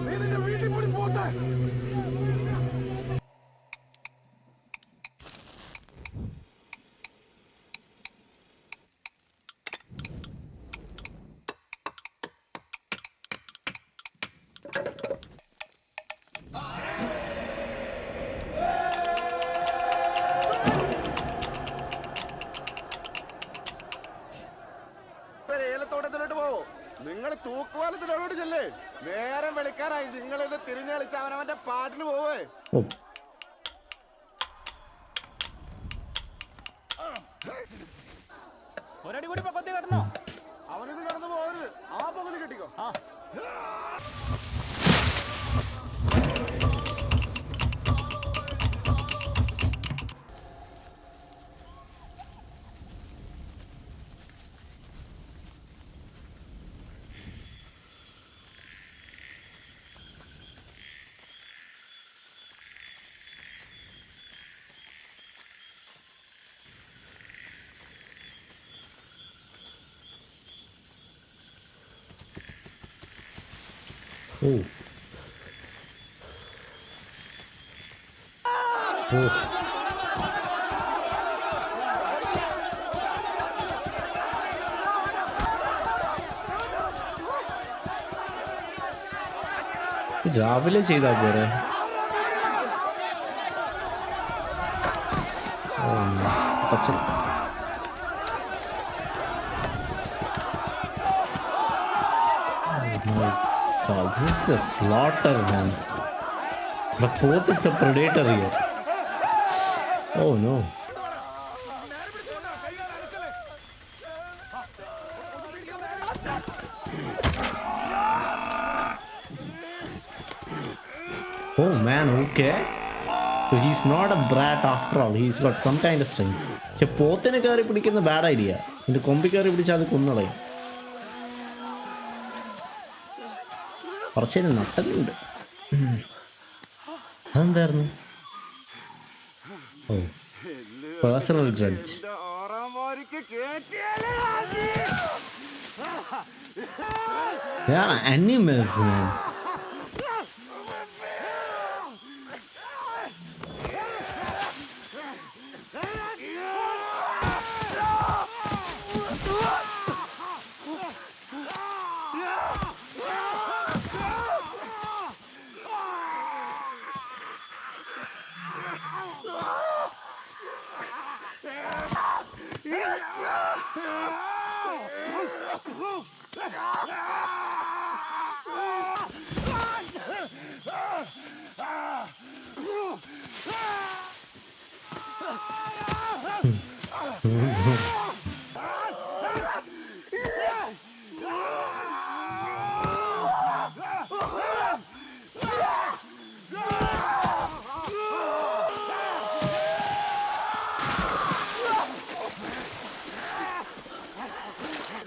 നീ നിന്റെ വീട്ടിൽ കൂടി പോട്ടെ. ഏലത്തോട്ടത്തിലോട്ട് പോവോ? നിങ്ങൾ തൂക്കുപാലത്തിലോട്ട് ചെല്ലേ. നേരം വെളിക്കാറായി. നിങ്ങൾ ഇത് തിരിഞ്ഞു കളിച്ച് അവനവന്റെ പാട്ടിന് പോവേ. ഓ ഒരടി കൂടി പൊക്കത്തി കെട്ടണോ? അവനിത് കടന്നു പോകരുത്. ആ പകുതി കെട്ടിക്കോ. ഓ ഓ രാവിലെ ചെയ്താൽ പോരെ? പച്ച God, this is a slaughter, man. The Poth is the predator here. Oh no. Oh man, okay. So he's not a brat after all. He's got some kind of strength. പക്ഷെ പോത്തിനെ കയറി പിടിക്കുന്ന ബാഡ് ഐഡിയ. എൻ്റെ കൊമ്പി കയറി പിടിച്ചാൽ അത് കൊന്നളയും. കുറച്ച് നട്ടലുണ്ട്. അതെന്തായിരുന്നു? Oh personal grudge. They are animals, man.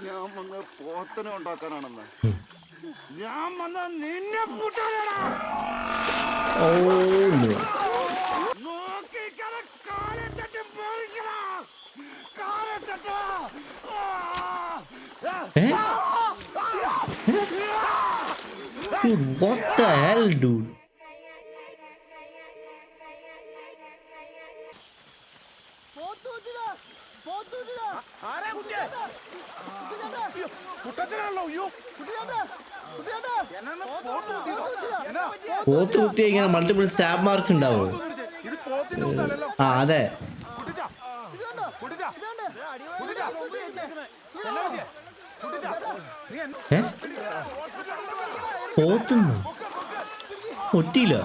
ഞാൻ വന്ന് പോത്തിനെ ഉണ്ടാക്കാനാണെന്ന്. ഞാൻ വന്ന നിന്നെ പൂട്ടാനാണ്. നോക്കിക്കാതെ കാലത്തട്ട് പൊളിക്കണം. കാലത്തട്ട്. What the hell, dude? പോത്ത് കുത്തി ഇങ്ങനെ മൾട്ടിപ്പിൾ സ്റ്റാബ് മാർക്സ് ഉണ്ടാവോ? ആ അതെ. പോത്തുന്നു ഒറ്റിയില്ല.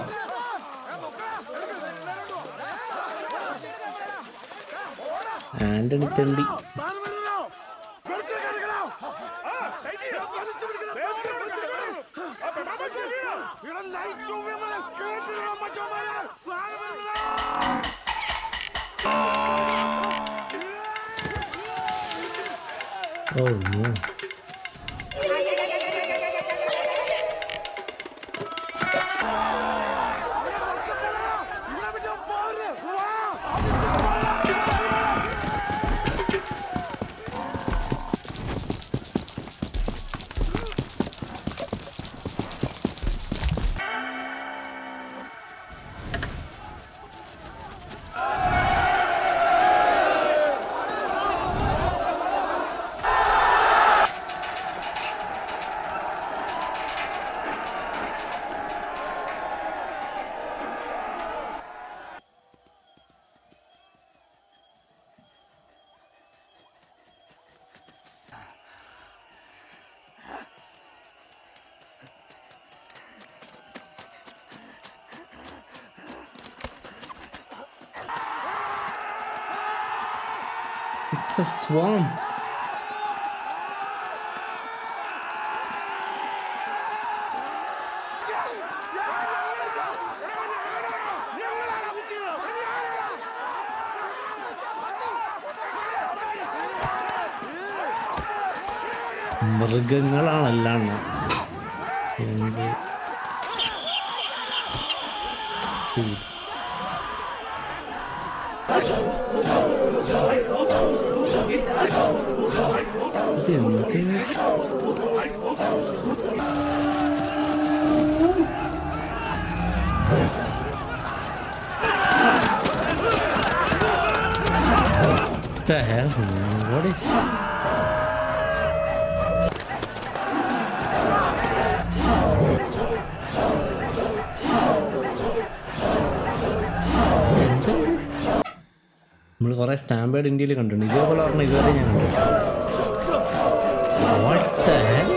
ആന്റണി തെണ്ടി. Oh no. It's a swamp. മൃഗങ്ങളാണെല്ലാം. എന്ത് the hell, man? What is... നമ്മൾ കുറേ സ്റ്റാമ്പേഡ് ഇന്ത്യയിൽ കണ്ടിട്ടുണ്ട്. ഇതേപോലെ പറഞ്ഞാൽ ഇതുവരെ ഞാൻ കണ്ടിട്ടുണ്ട്. What the hell?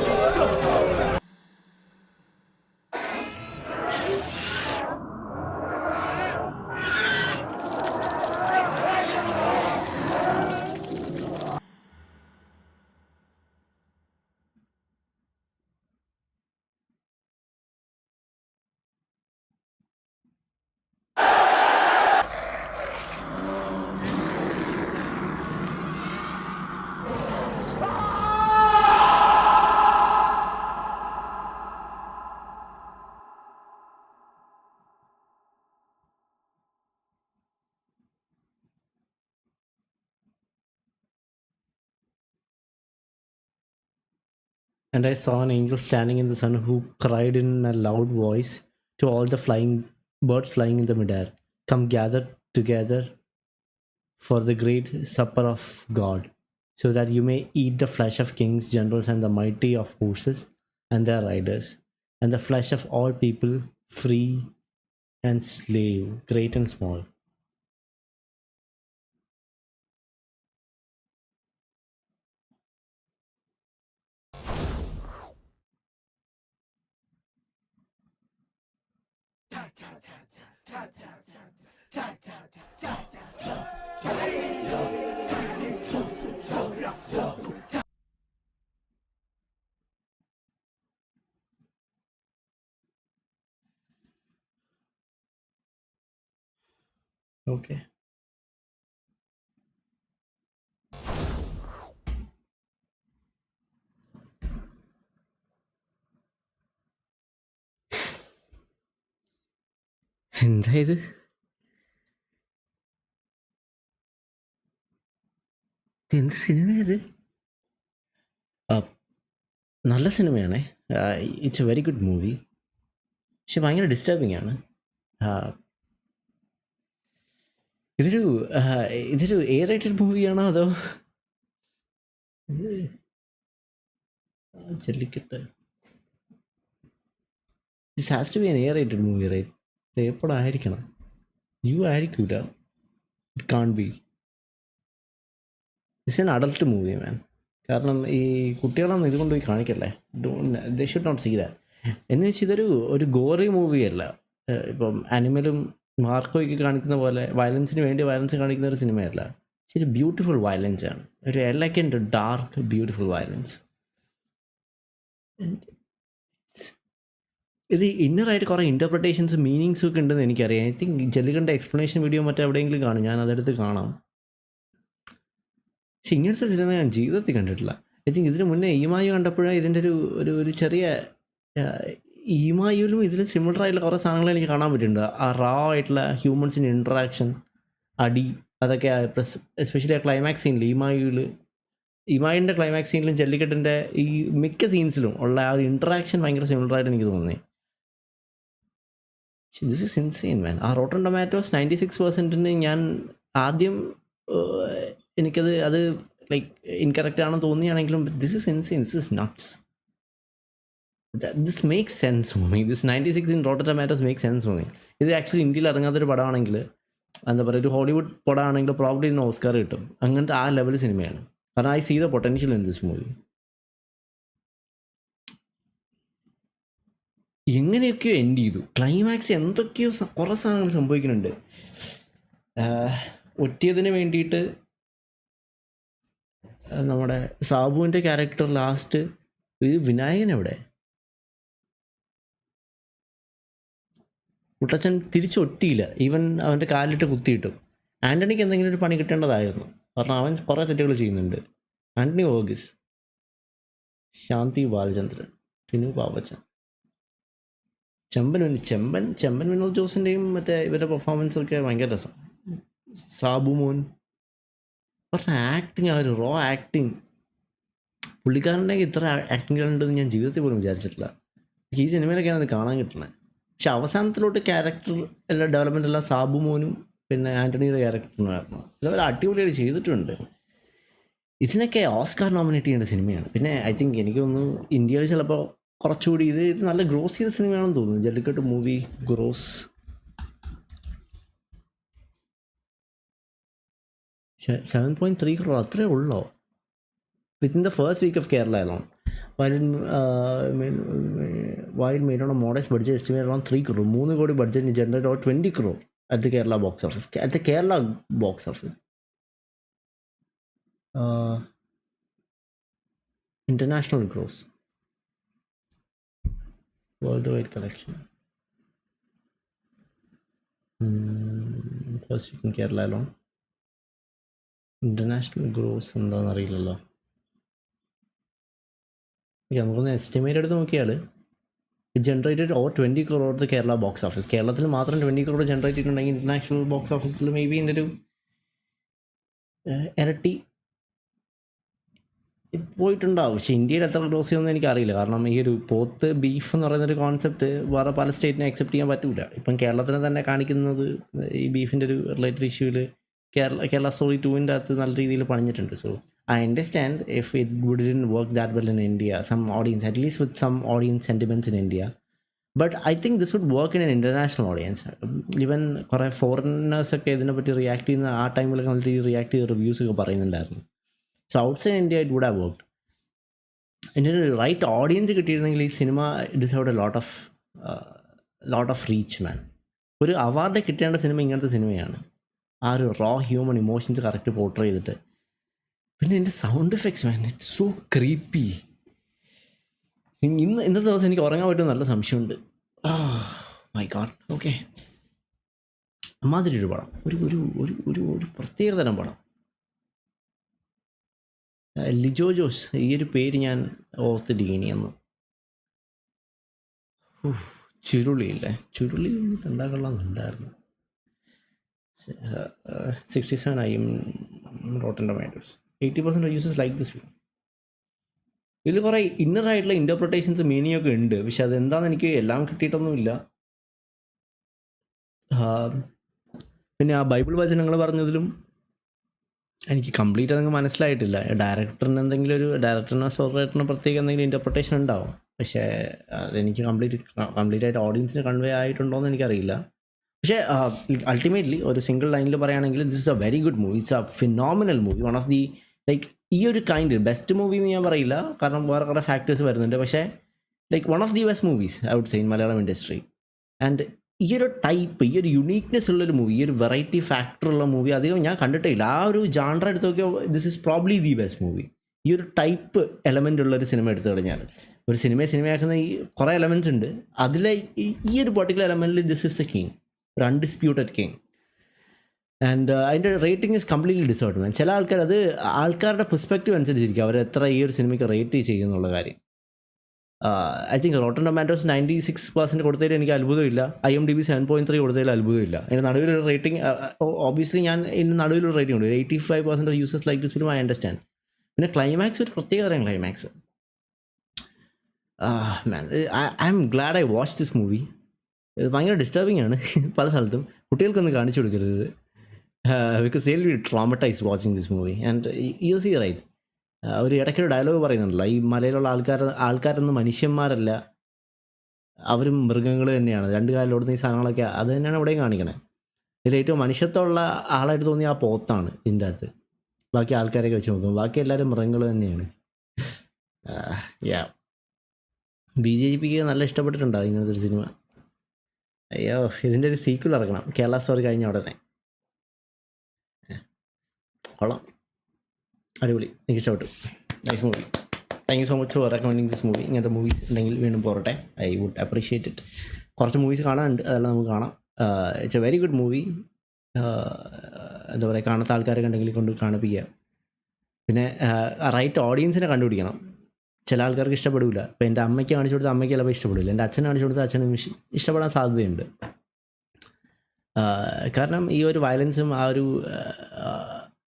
And I saw an angel standing in the sun who cried in a loud voice to all the flying birds flying in the midair, "Come gather together for the great supper of God, so that you may eat the flesh of kings, generals, and the mighty of horses and their riders, and the flesh of all people, free and slave, great and small." Okay. എന്താ ഇത്? എന്ത് സിനിമയത്? നല്ല സിനിമയാണേ. It's a very good movie. പക്ഷെ ഭയങ്കര disturbing ആണ്. ഇതൊരു എ റേറ്റഡ് മൂവിയാണോ അതോ Jallikattu? This has to be an A rated movie, right? ഇത് എപ്പോഴായിരിക്കണം? യു ആയിരിക്കൂല. It can be. It's an adult movie man. കാരണം ഈ കുട്ടികളൊന്നും ഇതുകൊണ്ട് പോയി കാണിക്കല്ലേ, they should not see that. എന്ന് വെച്ചാൽ ഇതൊരു ഗോറി മൂവിയല്ല. ഇപ്പം അനിമലും മാർക്കോയ്ക്ക് കാണിക്കുന്ന പോലെ വയലൻസിന് വേണ്ടി വയലൻസ് കാണിക്കുന്ന ഒരു സിനിമയല്ല. ശരി, ബ്യൂട്ടിഫുൾ വയലൻസ് ആണ്, ഒരു എലഗൻറ്റ് ഡാർക്ക് ബ്യൂട്ടിഫുൾ വയലൻസ്. ഇത് ഇന്നറായിട്ട് കുറേ ഇൻ്റർപ്രിട്ടേഷൻസ് മീനിങ്സും ഒക്കെ ഉണ്ടെന്ന് എനിക്കറിയാം. ഐ തിങ്ക് ജല്ലിക്കൻ്റെ എക്സ്പ്ലനേഷൻ വീഡിയോ മറ്റെവിടെയെങ്കിലും കാണും, ഞാൻ അതെടുത്ത് കാണാം. പക്ഷെ ഇങ്ങനത്തെ സിനിമ ഞാൻ ജീവിതത്തിൽ കണ്ടിട്ടില്ല. ഐ തിങ്ക് ഇതിന് മുന്നേ ഈമായു കണ്ടപ്പോഴേ ഇതിൻ്റെ ഒരു ചെറിയ ഈമായുവിലും ഇതിലും സിമിലർ ആയിട്ടുള്ള കുറേ സാധനങ്ങൾ എനിക്ക് കാണാൻ പറ്റുന്നുണ്ട്. ആ റാ ആയിട്ടുള്ള ഹ്യൂമൻസിൻ്റെ ഇൻട്രാക്ഷൻ, അടി, അതൊക്കെ എസ്പെഷ്യലി ആ ക്ലൈമാക്സ് സീനിൽ ഈമായിൻ്റെ ക്ലൈമാക്സ് സീനിലും ജല്ലിക്കെട്ടിൻ്റെ ഈ മിക്ക സീൻസിലും ഉള്ള ആ ഒരു ഇൻട്രാക്ഷൻ ഭയങ്കര സിമിലറായിട്ട് എനിക്ക് തോന്നി. ദിസ് ഇസ് ഇൻസെയിൻ മാൻ. ആ റോട്ടൺ ടൊമാറ്റോസ് 96%-ന് ഞാൻ ആദ്യം എനിക്കത് ലൈക്ക് ഇൻകറക്റ്റ് ആണെന്ന് തോന്നിയാണെങ്കിലും this is insane, this is nuts. This makes sense for me. This 96 in rotten tomatoes make sense for me. ഇത് ആക്ച്വലി ഇന്ത്യയിൽ ഇറങ്ങാത്തൊരു പടമാണെങ്കിൽ, എന്താ പറയുക, ഒരു ഹോളിവുഡ് പടമാണെങ്കിൽ പ്രോബ്ലി ഇതിന് ഓസ്കാർ കിട്ടും. അങ്ങനത്തെ ആ ലെവൽ സിനിമയാണ്. കാരണം I see the potential in this movie. എങ്ങനെയൊക്കെയോ എൻഡ് ചെയ്തു. ക്ലൈമാക്സ് എന്തൊക്കെയോ കുറേ സാധനങ്ങൾ സംഭവിക്കുന്നുണ്ട്. ഒറ്റിയതിന് വേണ്ടിയിട്ട് നമ്മുടെ സാബുവിൻ്റെ ക്യാരക്ടർ ലാസ്റ്റ് വിനായകൻ എവിടെ? കുട്ടച്ചൻ തിരിച്ചൊട്ടിയില്ല, ഈവൻ അവൻ്റെ കാലിട്ട് കുത്തിയിട്ടു. ആൻ്റണിക്ക് എന്തെങ്കിലും ഒരു പണി കിട്ടേണ്ടതായിരുന്നു, കാരണം അവൻ കുറേ തെറ്റുകൾ ചെയ്യുന്നുണ്ട്. ആൻ്റണി വർഗീസ്, ശാന്തി ബാലചന്ദ്രൻ, ടിനു പാപ്പച്ചൻ, ചെമ്പൻ വിനോദ് ജോസിൻ്റെയും മറ്റേ ഇവരുടെ പെർഫോമൻസൊക്കെ ഭയങ്കര രസം. സാബു മോൻ പറഞ്ഞ ആക്ടിങ്, ആ ഒരു റോ ആക്ടിങ്, പുള്ളിക്കാരൻ്റെ ഇത്ര ആക്ടിങ്ങുകളുണ്ടെന്ന് ഞാൻ ജീവിതത്തിൽ പോലും വിചാരിച്ചിട്ടില്ല. ഈ സിനിമയിലൊക്കെയാണ് അത് കാണാൻ കിട്ടുന്നത്. പക്ഷെ അവസാനത്തിലോട്ട് ക്യാരക്ടർ എല്ലാം ഡെവലപ്മെൻ്റ് എല്ലാം സാബു മോനും പിന്നെ ആൻ്റണിയുടെ ക്യാരക്ടറിനായിരുന്നു. ഇതവരെ അടിപൊളിയായിട്ട് ചെയ്തിട്ടുണ്ട്. ഇതിനൊക്കെ ഓസ്കാർ നോമിനേറ്റ് ചെയ്യേണ്ട സിനിമയാണ്. പിന്നെ ഐ തിങ്ക് എനിക്ക് തോന്നുന്നു ഇന്ത്യയിൽ ചിലപ്പോൾ കുറച്ചുകൂടി ഇത് നല്ല ഗ്രോസ് ചെയ്ത സിനിമയാണെന്ന് തോന്നുന്നു. ജല്ലിക്കെട്ട് മൂവി ഗ്രോസ് 7.3 crore, അത്രേ ഉള്ളോ within the first week of Kerala alone. While made on a modest budget, estimated around 3 crore. 3 crore budget generated about 20 crore at the Kerala box office. At the Kerala box office. International gross. Worldwide collection. First week in Kerala alone. International gross എന്താണെന്ന് അറിയില്ലല്ലോ. നമുക്കൊന്ന് estimate എടുത്ത് നോക്കിയാൽ generated over 20 crore the Kerala box office. കേരളത്തിൽ മാത്രം 20 crore generate ചെയ്തിട്ടുണ്ടെങ്കിൽ international box ഓഫീസിൽ may be ഇതിൻ്റെ ഒരു ഇരട്ടി പോയിട്ടുണ്ടാവും. പക്ഷേ ഇന്ത്യയിൽ എത്ര ഗ്രോസ് ചെയ്യുമെന്ന് എനിക്കറിയില്ല. കാരണം ഈ ഒരു പോത്ത് ബീഫ് എന്ന് പറയുന്നൊരു കോൺസെപ്റ്റ് വേറെ പല സ്റ്റേറ്റിനെ അക്സെപ്റ്റ് ചെയ്യാൻ പറ്റില്ല. ഇപ്പം കേരളത്തിനെ തന്നെ കാണിക്കുന്നത് ഈ ബീഫിൻ്റെ ഒരു റിലേറ്റഡ് ഇഷ്യൂവിൽ കേരള സ്റ്റോറി 2-ൻ്റെ അകത്ത് നല്ല രീതിയിൽ പണിഞ്ഞിട്ടുണ്ട്. So I understand if it wouldn't work that well in India, some audience, at least with some audience sentiments in India. But I think this would work in an international audience. Even കുറേ ഫോറിനേഴ്സൊക്കെ ഇതിനെപ്പറ്റി react ചെയ്യുന്ന ആ ടൈമിലൊക്കെ നല്ല രീതിയിൽ react ചെയ്ത റിവ്യൂസൊക്കെ പറയുന്നുണ്ടായിരുന്നു. So outside India it would have worked. ഇതിൻ്റെ ഒരു റൈറ്റ് ഓഡിയൻസ് കിട്ടിയിരുന്നെങ്കിൽ ഈ സിനിമ deserved a lot of reach man. ഒരു അവാർഡ് കിട്ടേണ്ട സിനിമ ഇങ്ങനത്തെ സിനിമയാണ്. ആ ഒരു raw human emotions correct portray ചെയ്തിട്ട്. പിന്നെ എൻ്റെ sound effects man, it's so creepy. ഇന്നത്തെ ദിവസം എനിക്ക് ഉറങ്ങാൻ പറ്റുമെന്ന് നല്ല സംശയമുണ്ട്. My God. ഓക്കെ, അമ്മാതിരി ഒരു പടം, ഒരു പ്രത്യേക തരം പടം. ലിജോ ജോസ്, ഈ ഒരു പേര് ഞാൻ ഓർത്തിരിക്കണിയെന്ന്. ചുരുളിയില്ലേ, ചുരുളി ഉണ്ടാകൊള്ളാമെന്നുണ്ടായിരുന്നു. 67 ആയി rotten tomatoes. 80% of users like this film. ഇതിൽ കുറേ ഇന്നറായിട്ടുള്ള ഇൻ്റർപ്രിട്ടേഷൻസ് മീനിങ്ങൊക്കെ ഉണ്ട്. പക്ഷെ അതെന്താണെന്ന് എനിക്ക് എല്ലാം കിട്ടിയിട്ടൊന്നുമില്ല. പിന്നെ ആ ബൈബിൾ വചനങ്ങൾ പറഞ്ഞതിലും എനിക്ക് കംപ്ലീറ്റ് അതങ്ങ് മനസ്സിലായിട്ടില്ല. ഡയറക്ടറിനോ സ്റ്റോറി പ്രത്യേക എന്തെങ്കിലും ഇൻ്റർപ്രിട്ടേഷൻ ഉണ്ടാവും. പക്ഷേ അതെനിക്ക് കംപ്ലീറ്റ് ആയിട്ട് ഓഡിയൻസിന് കൺവേ ആയിട്ടുണ്ടോയെന്ന് എനിക്കറിയില്ല. പക്ഷേ അൾട്ടിമേറ്റ്ലി ഒരു സിംഗിൾ ലൈനിൽ പറയുകയാണെങ്കിൽ this is A very good movie. It's A phenomenal movie. One of the like ഈ ഒരു കൈൻഡ് ബെസ്റ്റ് മൂവി എന്ന് ഞാൻ പറയില്ല, കാരണം വേറെ കുറേ ഫാക്ടേഴ്സ് വരുന്നുണ്ട്. പക്ഷേ like one of the best movies I would say in Malayalam industry. And ഈ ഒരു ടൈപ്പ്, ഈ ഒരു യുണീക്നെസ് ഉള്ളൊരു മൂവി, ഈ ഒരു വെറൈറ്റി ഫാക്ടർ ഉള്ള മൂവി അധികം ഞാൻ കണ്ടിട്ടേ ഇല്ല. ആ ഒരു ജാൻഡർ എടുത്ത് നോക്കിയാൽ this is probably the best movie. ഈ ഒരു ടൈപ്പ് എലമെൻ്റ് ഉള്ളൊരു സിനിമ എടുത്തു കഴിഞ്ഞാൽ, ഒരു സിനിമയാക്കുന്ന ഈ കുറേ എലമെൻറ്റ്സ് ഉണ്ട്, അതിലെ ഈ ഒരു പെർട്ടിക്കുലർ എലമെൻറ്റിൽ ദിസ് ഇസ് ദ കിങ്, ഒരു അൺഡിസ്പ്യൂട്ടഡ് കിങ്. ആൻഡ് അതിൻ്റെ rating is completely deserve man. ചില ആൾക്കാർ അത് ആൾക്കാരുടെ പെർസ്പെക്റ്റീവ് അനുസരിച്ചിരിക്കും അവർ എത്ര ഈ ഒരു സിനിമയ്ക്ക് റേറ്റ് ചെയ്യുന്നുള്ള കാര്യം. ഐ തിങ്ക് റോട്ടൻ ടൊമാറ്റോസ് 96% കൊടുത്തതിൽ എനിക്ക് അത്ഭുതമില്ല. IMDb 7.3 കൊടുത്തതിൽ അത്ഭുതമില്ല. അതിൻ്റെ നടുവിലൊരു റേറ്റിംഗ് ഓബിയസ്ലി ഞാൻ ഇതിന് നടുവിലൊരു റേറ്റിംഗ് ഉണ്ട്. 85% ഓഫ് users like this film, I understand. പിന്നെ ക്ലൈമാക്സ് ഒരു പ്രത്യേക തരം climax. Man, I am glad I watch this movie. ഇത് ഭയങ്കര ഡിസ്റ്റർബിംഗ് ആണ് പല സ്ഥലത്തും. കുട്ടികൾക്കൊന്നും കാണിച്ചു കൊടുക്കരുത്, because they will be traumatized watching this movie. And you see right, ഒരു ഇടയ്ക്കൊരു ഡയലോഗ് പറയുന്നുണ്ടല്ലോ, ഈ മലയിലുള്ള ആൾക്കാരൊന്നും മനുഷ്യന്മാരല്ല, അവരും മൃഗങ്ങൾ തന്നെയാണ്, രണ്ട് കാലിലോടുന്ന ഈ സാധനങ്ങളൊക്കെ അത് തന്നെയാണ് ഇവിടെയും കാണിക്കണേ. ഇതിൽ ഏറ്റവും മനുഷ്യത്വമുള്ള ആളായിട്ട് തോന്നിയ ആ പോത്താണ് ഇതിൻ്റെ അകത്ത്. ബാക്കി ആൾക്കാരെയൊക്കെ വെച്ച് നോക്കും, ബാക്കി എല്ലാവരും മൃഗങ്ങൾ തന്നെയാണ്. യാ, BJPക്ക് നല്ല ഇഷ്ടപ്പെട്ടിട്ടുണ്ടാവും ഇങ്ങനത്തെ ഒരു സിനിമ. അയ്യോ, ഇതിൻ്റെ ഒരു സീക്വൽ ഇറക്കണം കേരള സ്റ്റോറി കഴിഞ്ഞ ഉടനെ. കൊള്ളാം, അടിപൊളി, എനിക്ക് ഇഷ്ടപ്പെട്ടു. Nice movie. Thank you so much for recommending this movie. ഇങ്ങനത്തെ മൂവീസ് ഉണ്ടെങ്കിൽ വീണ്ടും പോരട്ടെ, ഐ വുഡ് അപ്രീഷിയേറ്റ് ഇറ്റ്. കുറച്ച് മൂവീസ് കാണാനുണ്ട്, അതെല്ലാം നമുക്ക് കാണാം. It's a very good movie. എന്താ പറയുക, കാണാത്ത ആൾക്കാരൊക്കെ ഉണ്ടെങ്കിൽ കൊണ്ട് കാണിപ്പിക്കുക. പിന്നെ റൈറ്റ് ഓഡിയൻസിനെ കണ്ടുപിടിക്കണം. ചില ആൾക്കാർക്ക് ഇഷ്ടപ്പെടില്ല. ഇപ്പോൾ എൻ്റെ അമ്മയ്ക്ക് കാണിച്ചു കൊടുത്താൽ അമ്മയ്ക്ക് ചിലപ്പോൾ ഇഷ്ടപ്പെടില്ല, എൻ്റെ അച്ഛനെ കാണിച്ചു കൊടുത്താൽ അച്ഛനും ഇഷ്ടപ്പെടാൻ സാധ്യതയുണ്ട്. കാരണം ഈ ഒരു വയലൻസും ആ ഒരു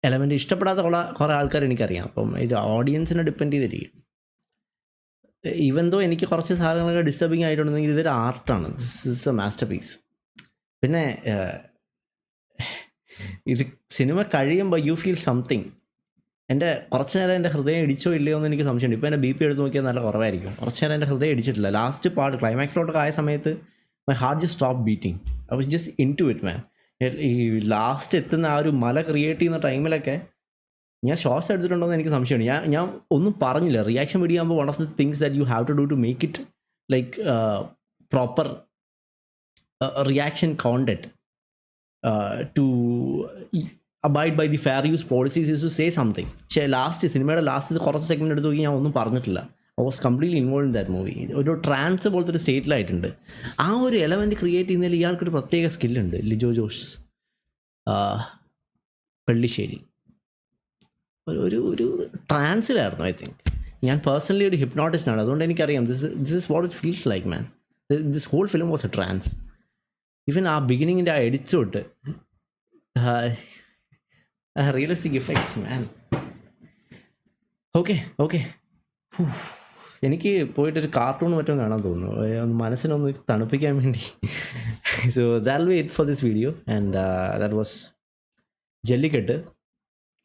എലമെൻ്റ് ഇഷ്ടപ്പെടാത്ത കുറേ ആൾക്കാർ എനിക്കറിയാം. അപ്പം ഇത് ഓഡിയൻസിനെ ഡിപ്പെൻഡ് ചെയ്തിരിക്കും. ഈവൻ ദോ എനിക്ക് കുറച്ച് സാധനങ്ങളൊക്കെ ഡിസ്റ്റർബിങ് ആയിട്ടുണ്ടെങ്കിൽ ഇതൊരു ആർട്ടാണ്, this is a masterpiece. പിന്നെ ഇത് സിനിമ കഴിയുമ്പോൾ യു ഫീൽ സംതിങ്. കുറച്ച് നേരം എൻ്റെ ഹൃദയം ഇടിച്ചോ ഇല്ലയോ എന്ന് എനിക്ക് സംശയമുണ്ട്. ഇപ്പോൾ എൻ്റെ BP എടുത്ത് നോക്കിയാൽ നല്ല കുറവായിരിക്കും. കുറച്ച് നേരം എൻ്റെ ഹൃദയം ഇടിച്ചിട്ടില്ല. ലാസ്റ്റ് പാർട്ട് ക്ലൈമാക്സിലോട്ടൊക്കെ ആയ സമയത്ത് my heart just stop beating. I was just in to it man. ഈ ലാസ്റ്റ് എത്തുന്ന ആ ഒരു മല ക്രിയേറ്റ് ചെയ്യുന്ന ടൈമിലൊക്കെ ഞാൻ ശ്വാസം എടുത്തിട്ടുണ്ടോ എന്ന് എനിക്ക് സംശയമുണ്ട്. ഞാൻ ഒന്നും പറഞ്ഞില്ല. റിയാക്ഷൻ വീഡിയോ ആകുമ്പോൾ one of the things that you have to do to make it like proper reaction content to abide by the fair use policies is to say something. പക്ഷേ സിനിമയുടെ ലാസ്റ്റ് കുറച്ച് സെഗ്മെൻറ്റ് എടുത്ത് നോക്കി ഞാൻ ഒന്നും പറഞ്ഞിട്ടില്ല. I was completely involve in that movie. ഒരു trans പോലത്തെ ഒരു സ്റ്റേറ്റിലായിട്ടുണ്ട്. ആ ഒരു എലമെൻറ്റ് ക്രിയേറ്റ് ചെയ്യുന്നതിൽ ഇയാൾക്കൊരു പ്രത്യേക സ്കില്ലുണ്ട്. ലിജോ ജോസ് പള്ളിശ്ശേരി ഒരു ട്രാൻസിലായിരുന്നു. ഐ തിങ്ക് ഞാൻ പേഴ്സണലി ഒരു ഹിപ്നോട്ടിസ്റ്റാണ്, അതുകൊണ്ട് എനിക്കറിയാം this is what it feels like man. This whole film was a trance. Even ആ ബിഗിനിങ്ങിൻ്റെ ആ എഡിച്ചോട്ട് റിയലിസ്റ്റിക് ഇഫക്ട്സ് മാൻ. ഓക്കെ എനിക്ക് പോയിട്ടൊരു കാർട്ടൂൺ മറ്റും കാണാൻ തോന്നുന്നു, മനസ്സിനൊന്ന് തണുപ്പിക്കാൻ വേണ്ടി. So that will be it for this video. And that was Jallikattu.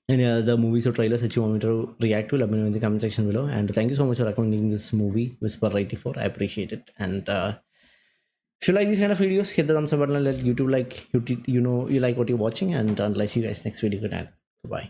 Any other movies or trailers that you want me to react to, let me know in the comment section below. And thank you so much for recommending this movie, Whisper 84. I appreciate it. And if you like these kind of videos, hit the thumbs up button and let YouTube you know you like what you're watching. And until I see you guys next video, good night. Goodbye.